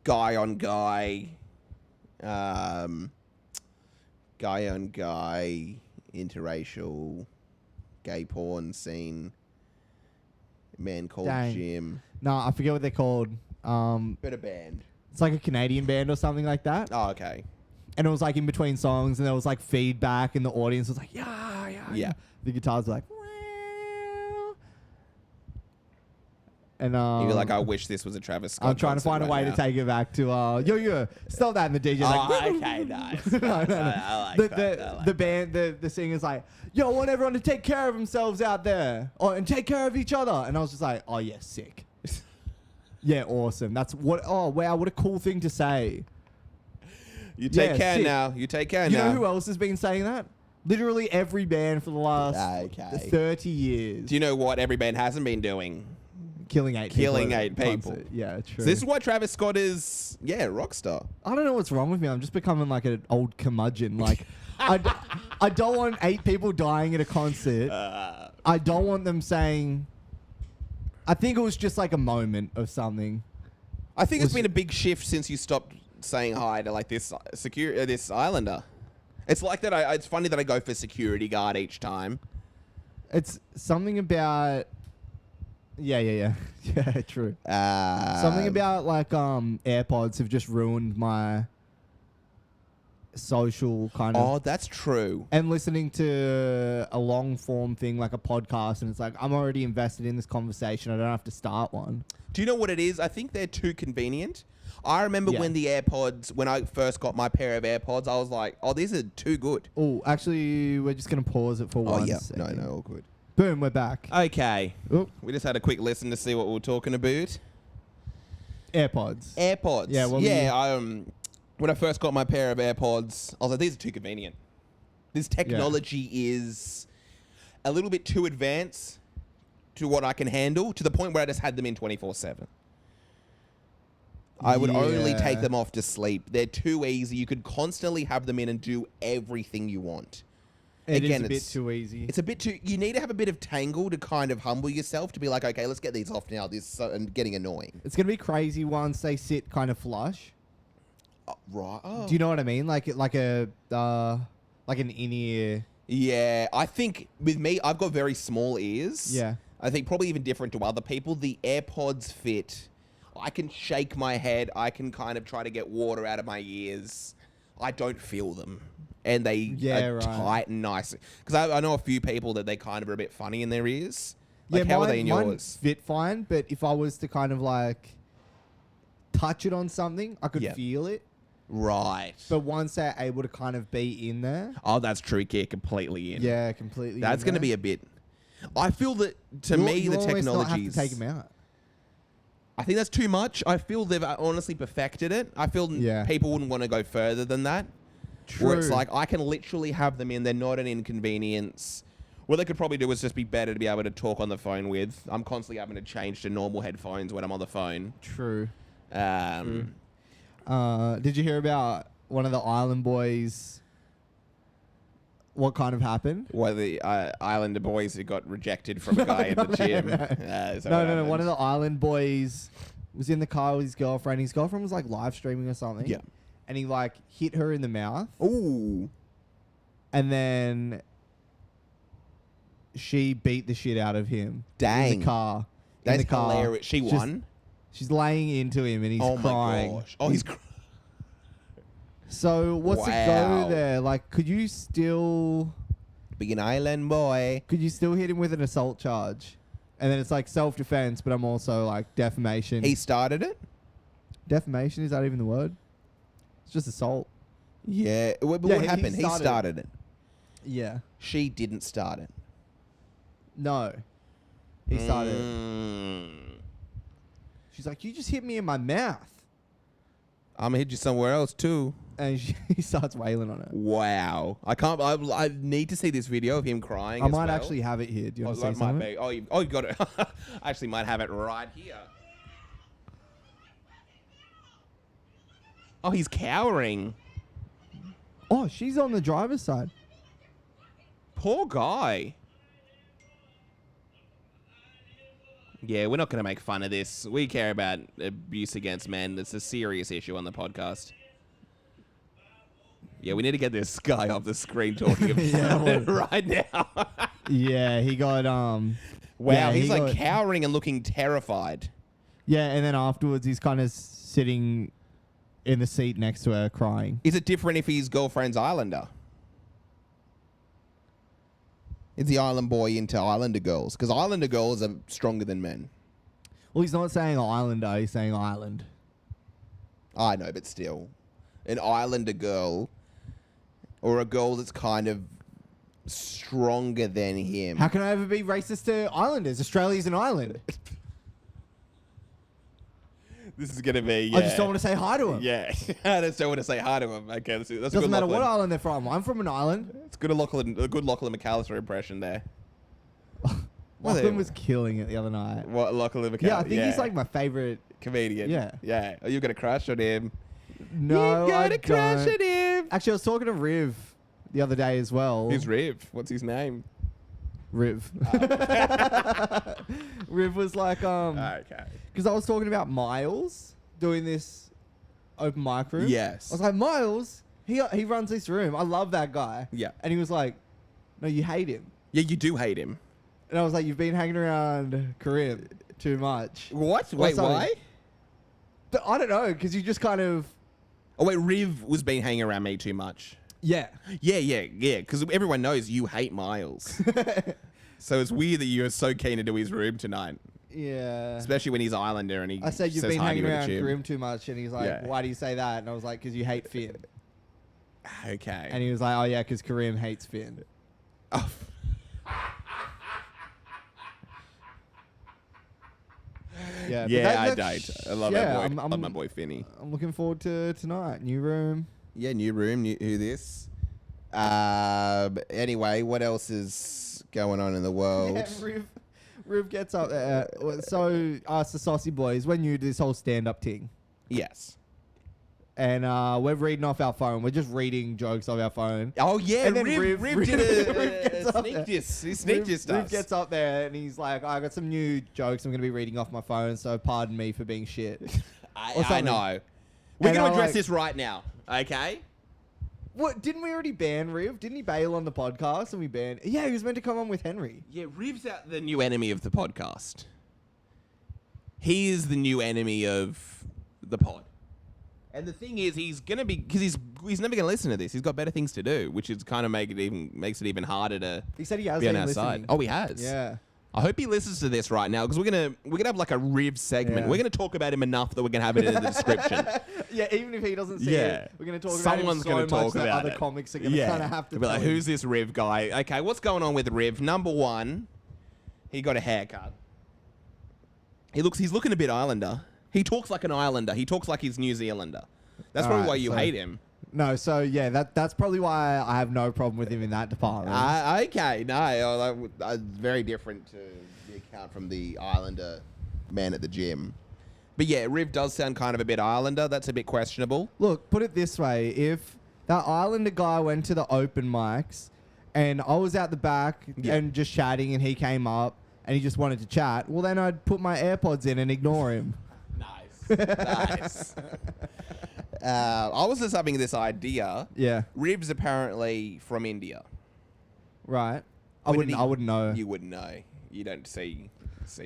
Guy on guy, interracial, gay porn scene, man called Dang. Jim. nah, I forget what they're called. Bit of band. It's like a Canadian band or something like that. Oh, okay. And it was like in between songs, and there was like feedback, and the audience was like, yeah, yeah. Yeah. The guitars were like, "Wow." And You're like, I wish this was a Travis Scott. I'm trying to concert find a right way now. to take it back to yo, stop that, and the DJ's Oh, like, okay, nice. No, no, no. I like the, that. the, I like the band, the singer's like, yo, I want everyone to take care of themselves out there, and take care of each other. And I was just like, oh yeah, sick. Yeah, awesome. That's what. Oh wow, what a cool thing to say. You take Yeah, care sick. now. You take care You now. know who else has been saying that? Literally every band for the last Okay. 30 years. Do you know what every band hasn't been doing? Killing eight people. Killing at a 8 people. concert. Yeah, true. So this is why Travis Scott is, rock star. I don't know what's wrong with me. I'm just becoming like an old curmudgeon. Like, I don't want 8 people dying at a concert. I don't want them saying. I think it was just like a moment of something. I think it's Was- been a big shift since you stopped saying hi to like this this Islander. It's like that. It's funny that I go for security guard each time. It's something about. Yeah. Yeah, true. Something about like AirPods have just ruined my social kind of. Oh, that's true. And listening to a long form thing like a podcast, and it's like I'm already invested in this conversation. I don't have to start one. Do you know what it is? I think they're too convenient. I remember Yeah. when I first got my pair of AirPods, I was like, oh, these are too good. Oh, actually, we're just gonna pause it for one second. No, all good. Boom, we're back. Okay. Oh, We just had a quick listen to see what we were talking about. AirPods. AirPods. Yeah, well, when I first got my pair of AirPods, I was like, these are too convenient. This technology is a little bit too advanced to what I can handle, to the point where I just had them in 24/7. I would only Yeah. take them off to sleep. They're too easy. You could constantly have them in and do everything you want. It Again, is a bit it's- too easy. It's a bit too... You need to have a bit of tangle to kind of humble yourself, to be like, okay, let's get these off now. This is and getting annoying. It's gonna be crazy once they sit kind of flush. Right. Oh. Do you know what I mean? Like an in-ear. Yeah, I think with me, I've got very small ears. Yeah. I think probably even different to other people. The AirPods fit. I can shake my head. I can kind of try to get water out of my ears. I don't feel them. And they are right. tight and nice. Because I know a few people that they kind of are a bit funny in their ears. Like, how are they in mine yours? fit fine, but if I was to kind of like touch it on something, I could Yeah. feel it. Right. But once they're able to kind of be in there, Oh, that's true. Yeah, completely in. yeah, completely. That's going to be a bit... I feel that, to me, the almost not have technologies... to take them out. I think that's too much. I feel they've honestly perfected it. I feel people wouldn't want to go further than that. True. Where it's like, I can literally have them in. They're not an inconvenience. What they could probably do is just be better to be able to talk on the phone with. I'm constantly having to change to normal headphones when I'm on the phone. True. True. Did you hear about one of the Island Boys? What kind of happened? Well, the Islander boys who got rejected from a guy in the gym. No. One of the Island Boys was in the car with his girlfriend. His girlfriend was like live streaming or something. Yeah. And he like hit her in the mouth. Ooh. And then she beat the shit out of him. Dang. In the car. That's hilarious. She won? She's laying into him and he's crying. Oh my gosh. Oh, he's crying. So what's the go there? Like, could you still be an island boy? Could you still hit him with an assault charge? And then it's like self-defense, but I'm also like defamation. He started it? Defamation, is that even the word? It's just assault. Yeah. But what happened? He started it. Yeah. She didn't start it. No. He started it. She's like, you just hit me in my mouth. I'm gonna hit you somewhere else too. And he starts wailing on it. Wow. I need to see this video of him crying. I might actually have it here. Do you want to see something? You got it. I actually might have it right here. Oh, he's cowering. Oh, she's on the driver's side. Poor guy. Yeah, we're not going to make fun of this. We care about abuse against men. It's a serious issue on the podcast. Yeah, we need to get this guy off the screen talking about it right now. Yeah, he got Wow, he's like cowering and looking terrified. Yeah, and then afterwards he's kind of sitting in the seat next to her crying. Is it different if his girlfriend's Islander? Is the island boy into Islander girls? Because Islander girls are stronger than men. Well, he's not saying Islander, he's saying island. I know, but still. An Islander girl or a girl that's kind of stronger than him. How can I ever be racist to islanders? Australia's an island. This is going to be... I just don't want to say hi to him. Yeah, I just don't want to say hi to him. Okay, that's doesn't matter what island they're from. I'm from an island. It's a good Lachlan McAllister impression there. Lachlan was killing it the other night. What, Lachlan McAllister? Yeah, I think he's like my favorite comedian. Yeah. Yeah. Oh, you've got a crush on him. No, you got a crush on him. Actually, I was talking to Riv the other day as well. Who's Riv? What's his name? Riv. Riv was like, okay. Because I was talking about Miles doing this open mic room. Yes. I was like, Miles, he runs this room. I love that guy. Yeah. And he was like, no, you hate him. Yeah, you do hate him. And I was like, you've been hanging around Karim too much. What? Wait, why? I don't know, because you just kind of... Oh, wait, Riv was been hanging around me too much. Yeah. Yeah, because everyone knows you hate Miles. So it's weird that you're so keen to do his room tonight. Yeah. Especially when he's Islander and he I said you've says been hi to hanging you at around the gym. Karim too much, and he's like, Yeah. why do you say that? And I was like, because you hate Finn. Okay. And he was like, oh yeah, because Karim hates Finn. Oh. Yeah, Yeah, I don't. I love yeah, that boy. I love my boy Finny. I'm looking forward to tonight. New room. Yeah, new room, who this? Anyway, what else is going on in the world? Yeah, Riv gets up there. So us, the Saucy Boys, we're new to this whole stand-up thing. Yes. And we're reading off our phone. We're just reading jokes off our phone. Oh, yeah, And then Riv Riv did gets up sneak there. diss. He sneak dissed Riv us. gets up there and he's like, I got some new jokes I'm going to be reading off my phone, so pardon me for being shit. I know. We're And going to I'm address like- this right now, okay? What, didn't we already ban Riv? Didn't he bail on the podcast and we banned... Yeah, he was meant to come on with Henry. Yeah, Riv's out the new enemy of the podcast. He is the new enemy of the pod. And the thing is, he's gonna be because he's never gonna listen to this. He's got better things to do, which is kind of makes it even harder to He said he has be on been our listening. side. Oh, he has. Yeah. I hope he listens to this right now because we're gonna have like a Riv segment. Yeah. We're gonna talk about him enough that we're gonna have it in the description. Yeah, even if he doesn't see it, we're going to talk Someone's about him so gonna much talk that about other it. comics are going to kind of have to They'll be like, tell him. who's this Riv guy? Okay, what's going on with Riv? Number one, he got a haircut. He's looking a bit Islander. He talks like an Islander. He talks like he's New Zealander. That's probably why you hate him. No, so yeah, that's probably why I have no problem with him in that department. Okay, no, very different to the account from the Islander man at the gym. But yeah, Riv does sound kind of a bit Islander. That's a bit questionable. Look, put it this way. If that Islander guy went to the open mics and I was out the back and just chatting and he came up and he just wanted to chat, well, then I'd put my AirPods in and ignore him. Nice. I was just having this idea. Yeah. Riv's apparently from India. Right. I wouldn't know. You wouldn't know. You don't see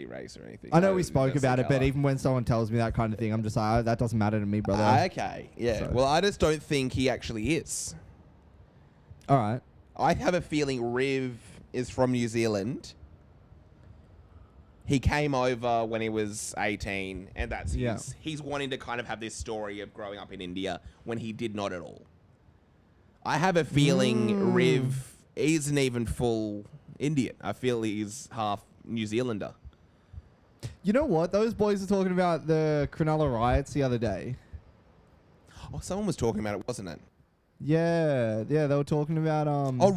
race or anything. I know we spoke about it, but even when someone tells me that kind of thing, I'm just like, oh, that doesn't matter to me, brother. Okay. Yeah. So. Well, I just don't think he actually is. All right. I have a feeling Riv is from New Zealand. He came over when he was 18, and that's he's wanting to kind of have this story of growing up in India when he did not at all. I have a feeling Riv isn't even full Indian. I feel he's half New Zealander. You know what? Those boys were talking about the Cronulla riots the other day. Oh, someone was talking about it, wasn't it? Yeah, they were talking about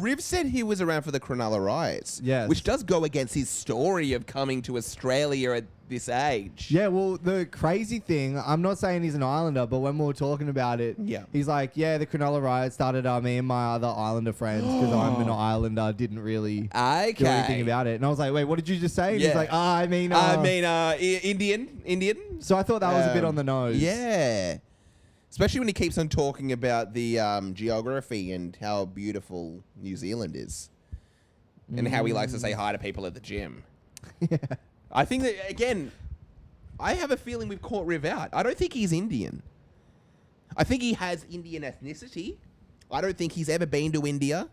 Riv said he was around for the Cronulla riots. Yes. Which does go against his story of coming to Australia at this age. Yeah, well, the crazy thing, I'm not saying he's an Islander, but when we were talking about it, he's like, yeah, the Cronulla riots started me and my other Islander friends because I'm an Islander, didn't really do anything about it. And I was like, wait, what did you just say? And he's like, I mean Indian. So I thought that was a bit on the nose. Yeah. Especially when he keeps on talking about the geography and how beautiful New Zealand is. And how he likes to say hi to people at the gym. Yeah. I think that, again, I have a feeling we've caught Riv out. I don't think he's Indian. I think he has Indian ethnicity. I don't think he's ever been to India.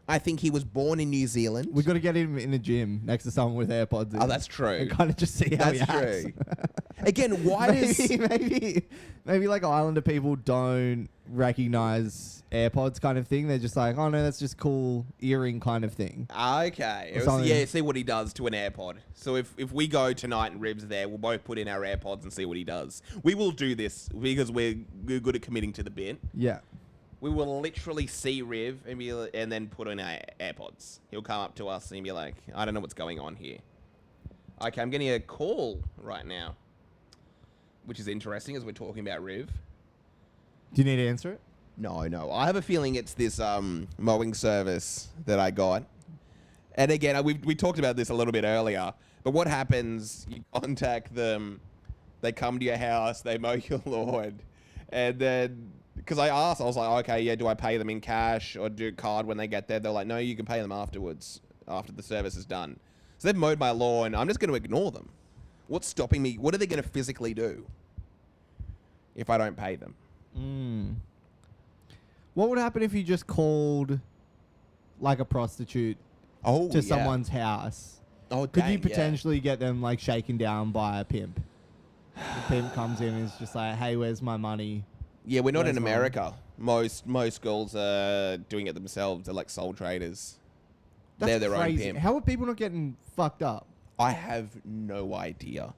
I think he was born in New Zealand. We've got to get him in the gym next to someone with AirPods in. Oh, that's true. And kind of just see how he acts. That's true. Again, why does... Maybe like Islander people don't recognize AirPods kind of thing. They're just like, oh no, that's just cool earring kind of thing. Okay. See what he does to an AirPod. So if we go tonight and Riv's there, we'll both put in our AirPods and see what he does. We will do this because we're good at committing to the bit. Yeah. We will literally see Riv and then put on our AirPods. He'll come up to us and be like, I don't know what's going on here. Okay, I'm getting a call right now, which is interesting as we're talking about Riv. Do you need to answer it? No. I have a feeling it's this mowing service that I got. And again, we talked about this a little bit earlier. But what happens, you contact them, they come to your house, they mow your lawn, and then... Because I asked, I was like, okay, yeah, do I pay them in cash or do card when they get there? They're like, no, you can pay them afterwards, after the service is done. So they've mowed my lawn. I'm just going to ignore them. What's stopping me? What are they going to physically do if I don't pay them? What would happen if you just called like a prostitute to someone's house? Oh, Could you potentially get them like shaken down by a pimp? The pimp comes in and is just like, hey, where's my money? Yeah, we're not in America. Most girls are doing it themselves. They're like soul traders. That's They're their crazy. own pimp. How are people not getting fucked up? I have no idea.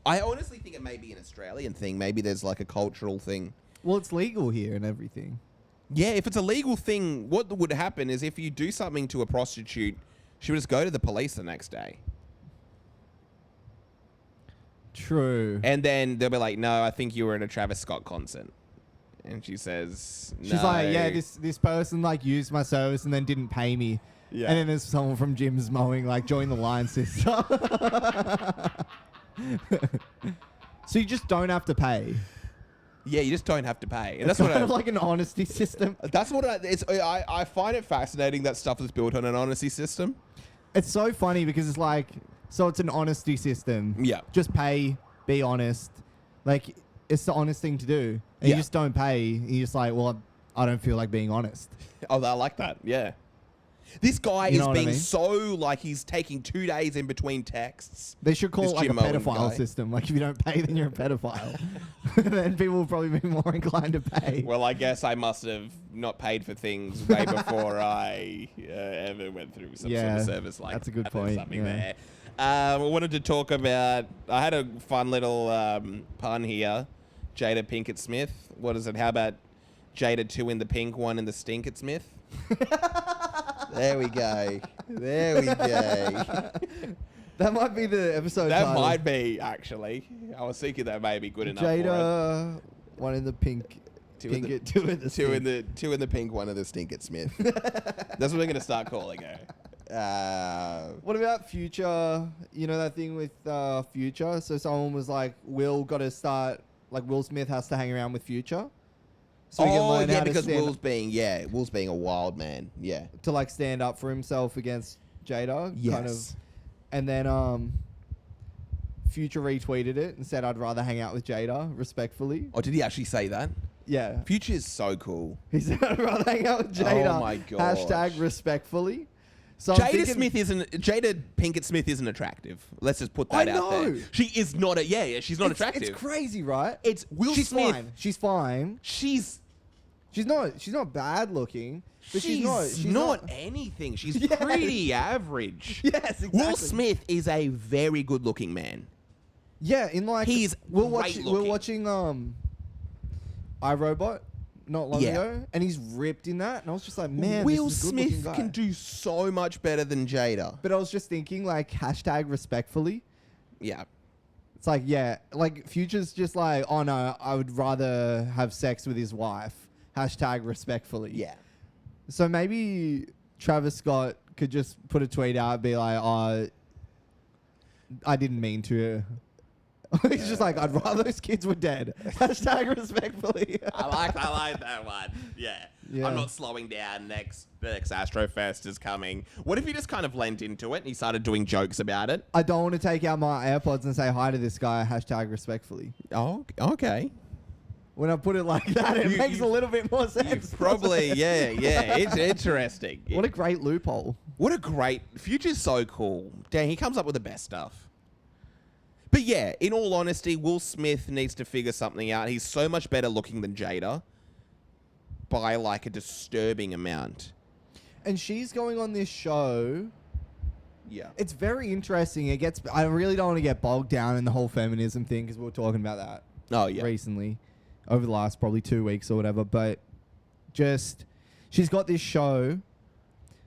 I honestly think it may be an Australian thing. Maybe there's like a cultural thing. Well, it's legal here and everything. Yeah, if it's a legal thing, what would happen is if you do something to a prostitute, she would just go to the police the next day. True. And then they'll be like, no, I think you were at a Travis Scott concert. And she says, no. She's like, yeah, this person like used my service and then didn't pay me. Yeah. And then there's someone from Jim's mowing, like, join the line, sister. So you just don't have to pay. Yeah, you just don't have to pay. And that's kind of like an honesty system. That's what I find it fascinating that stuff is built on an honesty system. It's so funny because it's like, so it's an honesty system. Yeah. Just pay, be honest. Like, it's the honest thing to do. And you just don't pay. You're just like, well, I don't feel like being honest. Oh, I like that. Yeah. This guy is being so, like, he's taking 2 days in between texts. They should call it like a pedophile system. Like, if you don't pay, then you're a pedophile. Then people will probably be more inclined to pay. Well, I guess I must have not paid for things way before I ever went through some sort of service like that. That's a good point. Something there. I wanted to talk about. I had a fun little pun here. Jada Pinkett Smith. What is it? How about Jada 2 in the pink, 1 in the Stinkett Smith? There we go. There we go. That might be the episode That title. might be, actually. I was thinking that may be good enough for Jada, 1 in the pink. Two in the- 2 in the it. Two in the pink, 1 in the Stinkett Smith. That's what we're going to start calling her. What about Future? You know that thing with Future? So someone was like, Will Smith has to hang around with Future. So he can learn how to because stand Will's being a wild man. Yeah. to like stand up for himself against Jada. Yes. Kind of. And then Future retweeted it and said, I'd rather hang out with Jada, respectfully. Oh, did he actually say that? Yeah. Future is so cool. He said, I'd rather hang out with Jada. Oh my gosh. Hashtag respectfully. So I'm thinking- Jada Pinkett Smith isn't attractive. Let's just put that I out there. know. She is not she's not attractive. It's crazy, right? It's Will She's Smith. fine. She's fine. She's She's not bad looking. But she's not anything. She's Yes. pretty average. Yes, exactly. Will Smith is a very good looking man. Yeah, in like He's we're great watching iRobot not long ago, and he's ripped in that, and I was just like, man, Will this is a good-looking Smith guy. can do so much better than Jada. But I was just thinking, like, hashtag respectfully. Yeah. It's like, yeah, like Future's just like, oh no, I would rather have sex with his wife. Hashtag respectfully. Yeah. So maybe Travis Scott could just put a tweet out and be like, oh, I didn't mean to. He's just like, I'd rather those kids were dead. Hashtag respectfully. I like that one. Yeah. Yeah. I'm not slowing down. The next Astrofest is coming. What if you just kind of lent into it and he started doing jokes about it? I don't want to take out my AirPods and say hi to this guy. Hashtag respectfully. Oh, okay. When I put it like that, it makes a little bit more sense. Probably, yeah. It's interesting. What a great loophole. Future's so cool. Dang, he comes up with the best stuff. But yeah, in all honesty, Will Smith needs to figure something out. He's so much better looking than Jada by like a disturbing amount. And she's going on this show. Yeah. It's very interesting. I really don't want to get bogged down in the whole feminism thing because we were talking about that Oh, yeah. recently over the last probably 2 weeks or whatever. But just, she's got this show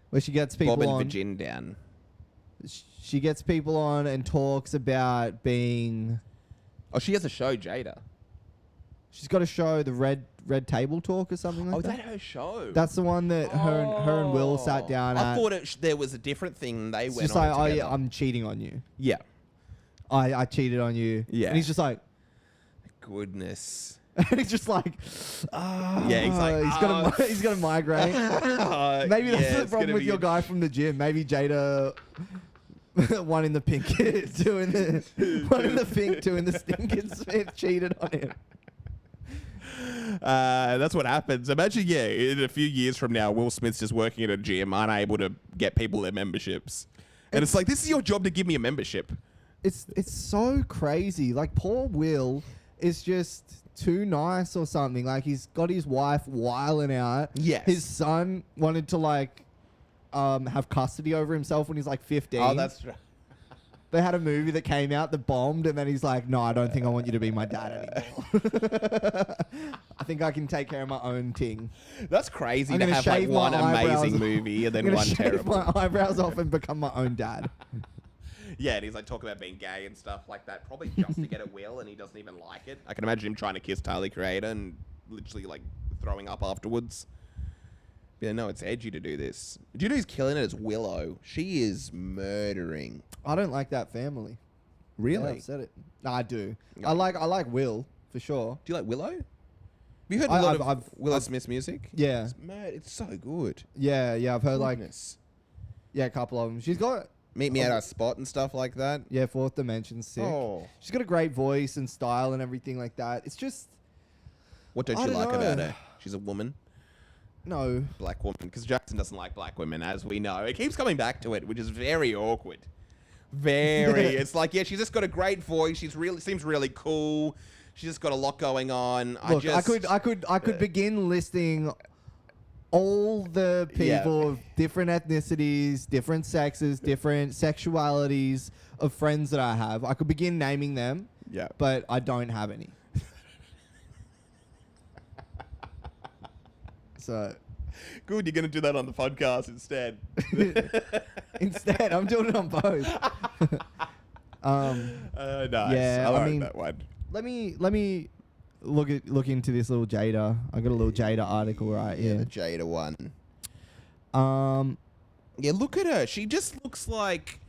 where she gets people Bob and on. Virgin down. She gets people on and talks about being. Oh, she has a show, Jada. She's got a show, the Red Table Talk or something like Oh, is that. that her show? That's the one that her and Will sat down at. I thought there was a different thing they It's went just on like, oh together. yeah, I'm cheating on you. Yeah. I cheated on you. Yeah. And he's just like, Goodness. and he's just like, Yeah, he's like, he's got a migraine. Maybe that's the problem with your guy from the gym. Maybe Jada, one in the pink, two in the pink, 2 in the stinking Smith cheated on him. That's what happens. Imagine, in a few years from now, Will Smith's just working at a gym, unable to get people their memberships. And it's like, this is your job to give me a membership. It's so crazy. Like, poor Will is just too nice or something. Like, he's got his wife wiling out. Yes. His son wanted to, like, have custody over himself when he's, like, 15. Oh, that's right. They had a movie that came out that bombed, and then he's like, no, I don't think I want you to be my dad anymore. I think I can take care of my own thing. That's crazy I'm to gonna have like shave my one amazing eyebrows. movie and I'm then gonna one shave terrible. my eyebrows off and become my own dad. Yeah, and he's like talking about being gay and stuff like that, probably just to get a will, and he doesn't even like it. I can imagine him trying to kiss Tyler Creator and literally like throwing up afterwards. Yeah, no, it's edgy to do this. Do you know who's killing it? It's Willow. She is murdering. I don't like that family. Really? Yeah, I've said it. No, I do. Yeah. I like Will for sure. Do you like Willow? Have you heard a I- lot I've- of Willow I've- Smith's music? Yeah, It's so good. yeah. I've heard Goodness. a couple of them. She's got Meet Me at Our Spot and stuff like that. Fourth Dimension sick. Oh. She's got a great voice and style and everything like that. It's just What don't I you don't like know. about her? She's a woman. no. Black woman. Because Jackson doesn't like black women, as we know. It keeps coming back to it, which is very awkward. Very. It's like, yeah, she's just got a great voice. Seems really cool. She's just got a lot going on. Look, I could begin listing all the Yeah. people of different ethnicities, different sexes, different sexualities of friends that I have. I could begin naming them, Yeah. but I don't have any. So Good, you're going to do that on the podcast instead. instead, I'm doing it on both. Nice. Yeah, I I like mean- that one. Let me look into this little Jada. I got a little Jada article right Yeah, the here. Jada one. Um, Yeah, look at her. She just looks like...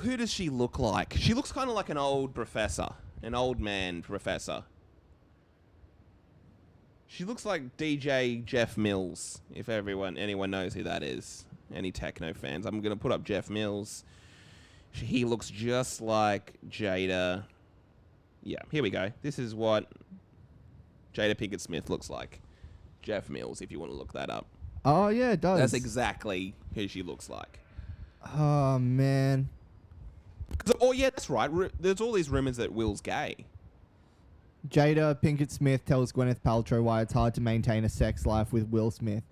Who does she look like? She looks kind of like an old professor. An old man professor. She looks like DJ Jeff Mills, if anyone knows who that is. Any techno fans. I'm going to put up Jeff Mills. He looks just like Jada. Yeah, here we go. This is what Jada Pinkett Smith looks like. Jeff Mills, if you want to look that up. oh yeah, it does. That's exactly who she looks like. Oh man. Oh, yeah, that's right. There's all these rumors that Will's gay. Jada Pinkett Smith tells Gwyneth Paltrow why it's hard to maintain a sex life with Will Smith.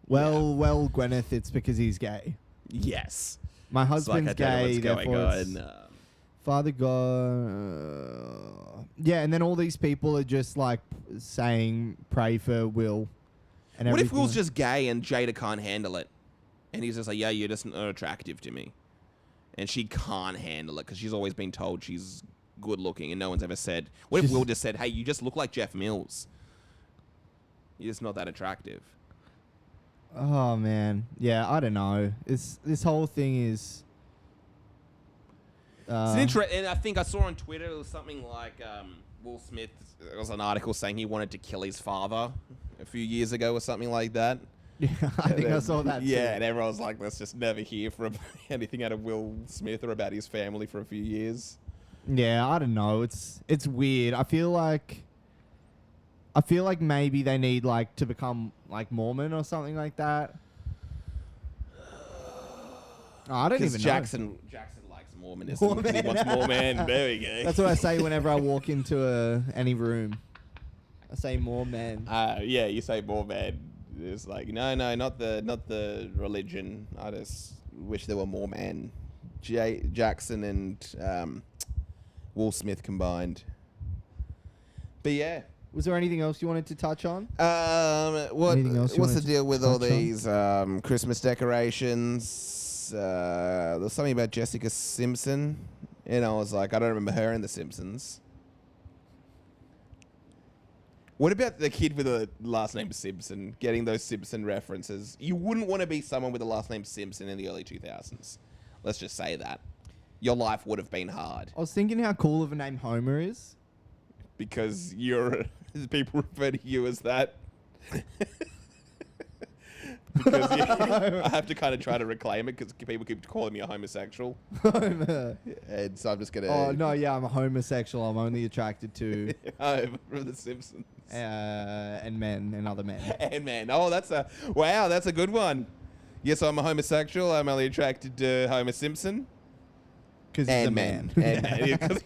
Well, Gwyneth, it's because he's gay. Yes. My It's like, husband's I don't know gay, what's going therefore it's on. Father God. Yeah, and then all these people are just like saying pray for Will. And What if everything. Will's just gay and Jada can't handle it? And he's just like, yeah, you're just not attractive to me. And she can't handle it because she's always been told she's good looking and no one's ever said. What if She's- Will just said, hey, you just look like Jeff Mills? You're just not that attractive. Oh man, yeah, I don't know. This whole thing is. It's and I think I saw on Twitter it was something like Will Smith. There was an article saying he wanted to kill his father a few years ago or something like that. Yeah, I think I saw that. Yeah, too. and everyone was like, let's just never hear from anything out of Will Smith or about his family for a few years. Yeah, I don't know. It's weird. I feel like maybe they need like to become like Mormon or something like that. Oh, I don't even know. Jackson likes Mormonism. Because he wants more man. There we go. That's what I say whenever I walk into any room. I say more men. Yeah, you say more man. It's like no, not the religion. I just wish there were more men. Jackson and Will Smith combined. But yeah. Was there anything else you wanted to touch on? What's Anything else you the wanted to deal with all touch on? these Christmas decorations? There was something about Jessica Simpson, and I was like, I don't remember her in The Simpsons. What about the kid with a last name Simpson, getting those Simpson references? You wouldn't want to be someone with a last name Simpson in the early 2000s. Let's just say that. Your life would have been hard. I was thinking how cool of a name Homer is. Because people refer to you as that. Because I have to kind of try to reclaim it because people keep calling me a homosexual. Homer. And so I'm just going to... Oh, no, yeah, I'm a homosexual. I'm only attracted to From The Simpsons. and men and other men. And man, oh, that's a good one. Yes, I'm a homosexual. I'm only attracted to Homer Simpson. Because he's a And man. man. And man. Yeah, 'cause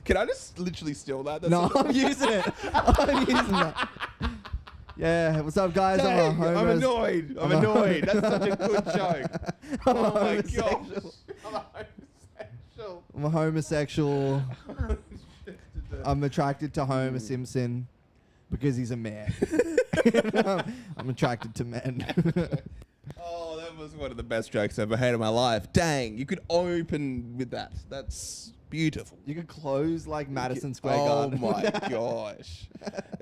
can I just literally steal that? That's No, all- I'm using it. I'm using that. Yeah, what's up, guys? Dang, I'm I'm annoyed. I'm annoyed. That's such a good joke. I'm a Oh my homosexual. gosh. I'm a homosexual. I'm a homosexual. I'm attracted to Homer Simpson because he's a man. I'm attracted to men. Oh, that was one of the best jokes I've ever heard in my life. Dang, you could open with that. That's beautiful. You could close like Madison Square Oh Garden. my gosh.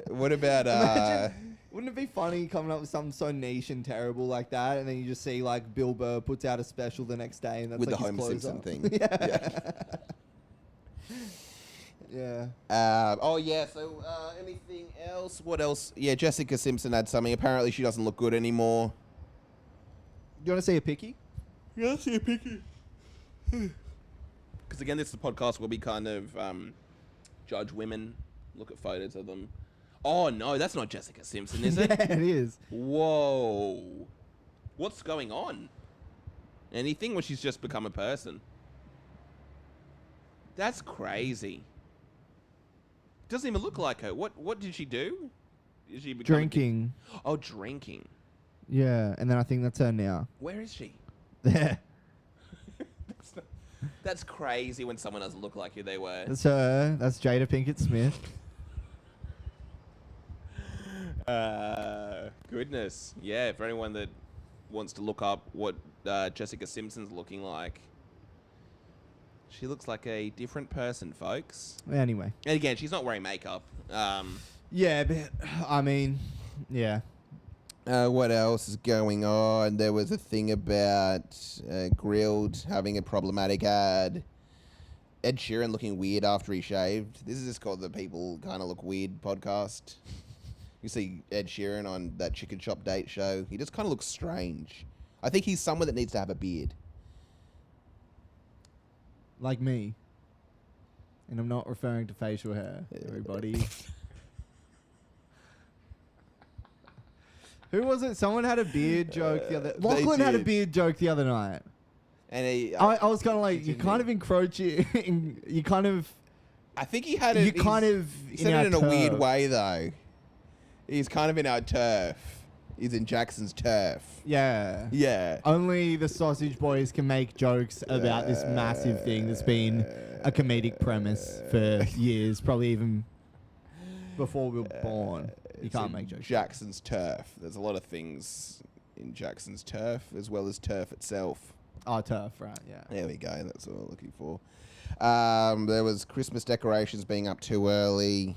What about Imagine, wouldn't it be funny coming up with something so niche and terrible like that, and then you just see like Bill Burr puts out a special the next day, and that's with like the his Homer closer. Simpson thing? Yeah. Oh yeah. So anything else? What else? Yeah, Jessica Simpson had something. Apparently, she doesn't look good anymore. You want to see a picky? Yeah, see a picky. Because again, this is a podcast where we kind of judge women, look at photos of them. Oh no, that's not Jessica Simpson, is it? Yeah, it is. Whoa. What's going on? Anything where she's just become a person? That's crazy. Doesn't even look like her. What did she do? Is she becoming Drinking. Oh, drinking. Yeah, and then I think that's her now. Where is she? There. That's crazy when someone doesn't look like who they were. That's her. That's Jada Pinkett Smith. Goodness. Yeah, for anyone that wants to look up what Jessica Simpson's looking like, she looks like a different person, folks. Anyway. And again, she's not wearing makeup. Yeah, but I mean, yeah. What else is going on? There was a thing about Grilled having a problematic ad. Ed Sheeran looking weird after he shaved. This is just called the People Kind of Look Weird podcast. You see Ed Sheeran on that Chicken Shop Date show. He just kind of looks strange. I think he's someone that needs to have a beard. Like me. And I'm not referring to facial hair, everybody. Who was it? Someone had a beard joke the other... Lachlan had a beard joke the other night. And I was kind of like, you're kind of encroaching. You kind of... I think he had it. You kind of... He said it in a weird way, though. He's kind of in our turf. He's in Jackson's turf. Yeah. Yeah. Only the Sausage Boys can make jokes about this massive thing that's been a comedic premise for years, probably even before we were born. You can't make jokes. Jackson's turf. There's a lot of things in Jackson's turf, as well as turf itself. Oh, turf, right, yeah. There we go. That's what we're looking for. There was Christmas decorations being up too early.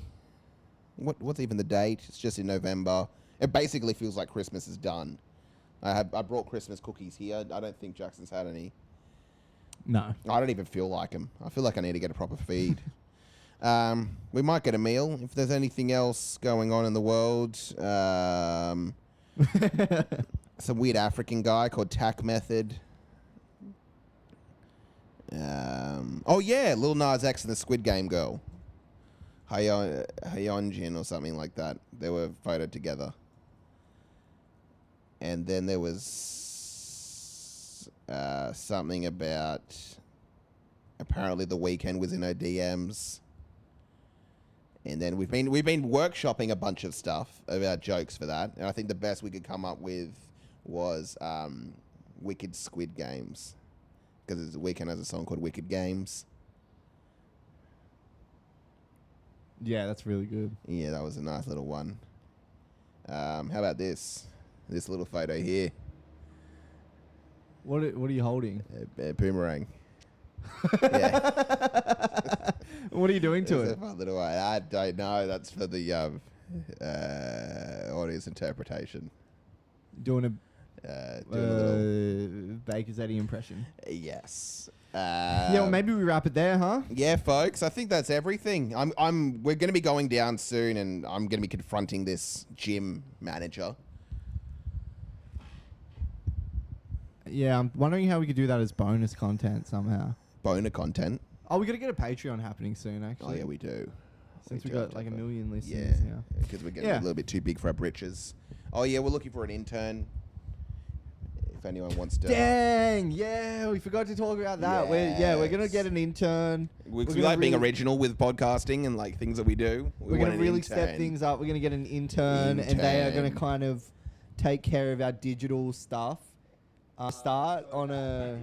What's even the date? It's just in November. It basically feels like Christmas is done. I brought Christmas cookies here. I don't think Jackson's had any. No. I don't even feel like them. I feel like I need to get a proper feed. We might get a meal if there's anything else going on in the world. Some weird African guy called Tack Method. Oh yeah, Lil Nas X and the Squid Game girl. Hyunjin or something like that. They were photoed together. And then there was something about apparently The Weeknd was in her DMs. And then we've been workshopping a bunch of stuff about jokes for that. And I think the best we could come up with was Wicked Squid Games. Because The Weeknd has a song called Wicked Games. Yeah, that's really good. Yeah, that was a nice little one. How about this? This little photo here. What are you holding? A boomerang. Yeah. What are you doing to It's it? a fun little one. I don't know. That's for the audience interpretation. Doing a Little. Baker's Eddie impression. Yes. Yeah, well, maybe we wrap it there, huh? Yeah, folks. I think that's everything. We're going to be going down soon, and I'm going to be confronting this gym manager. Yeah, I'm wondering how we could do that as bonus content somehow. Boner content. Oh, we got to get a Patreon happening soon, actually. Oh yeah, we do. Since we do, got like a million listeners. Yeah, Yeah. because we're getting a little bit too big for our britches. Oh yeah, we're looking for an intern. If anyone wants to. Dang! Yeah, we forgot to talk about that. We're gonna get an intern. We like being original with podcasting and like things that we do. We're gonna really step things up. We're gonna get an intern, and they are gonna kind of take care of our digital stuff. Start on a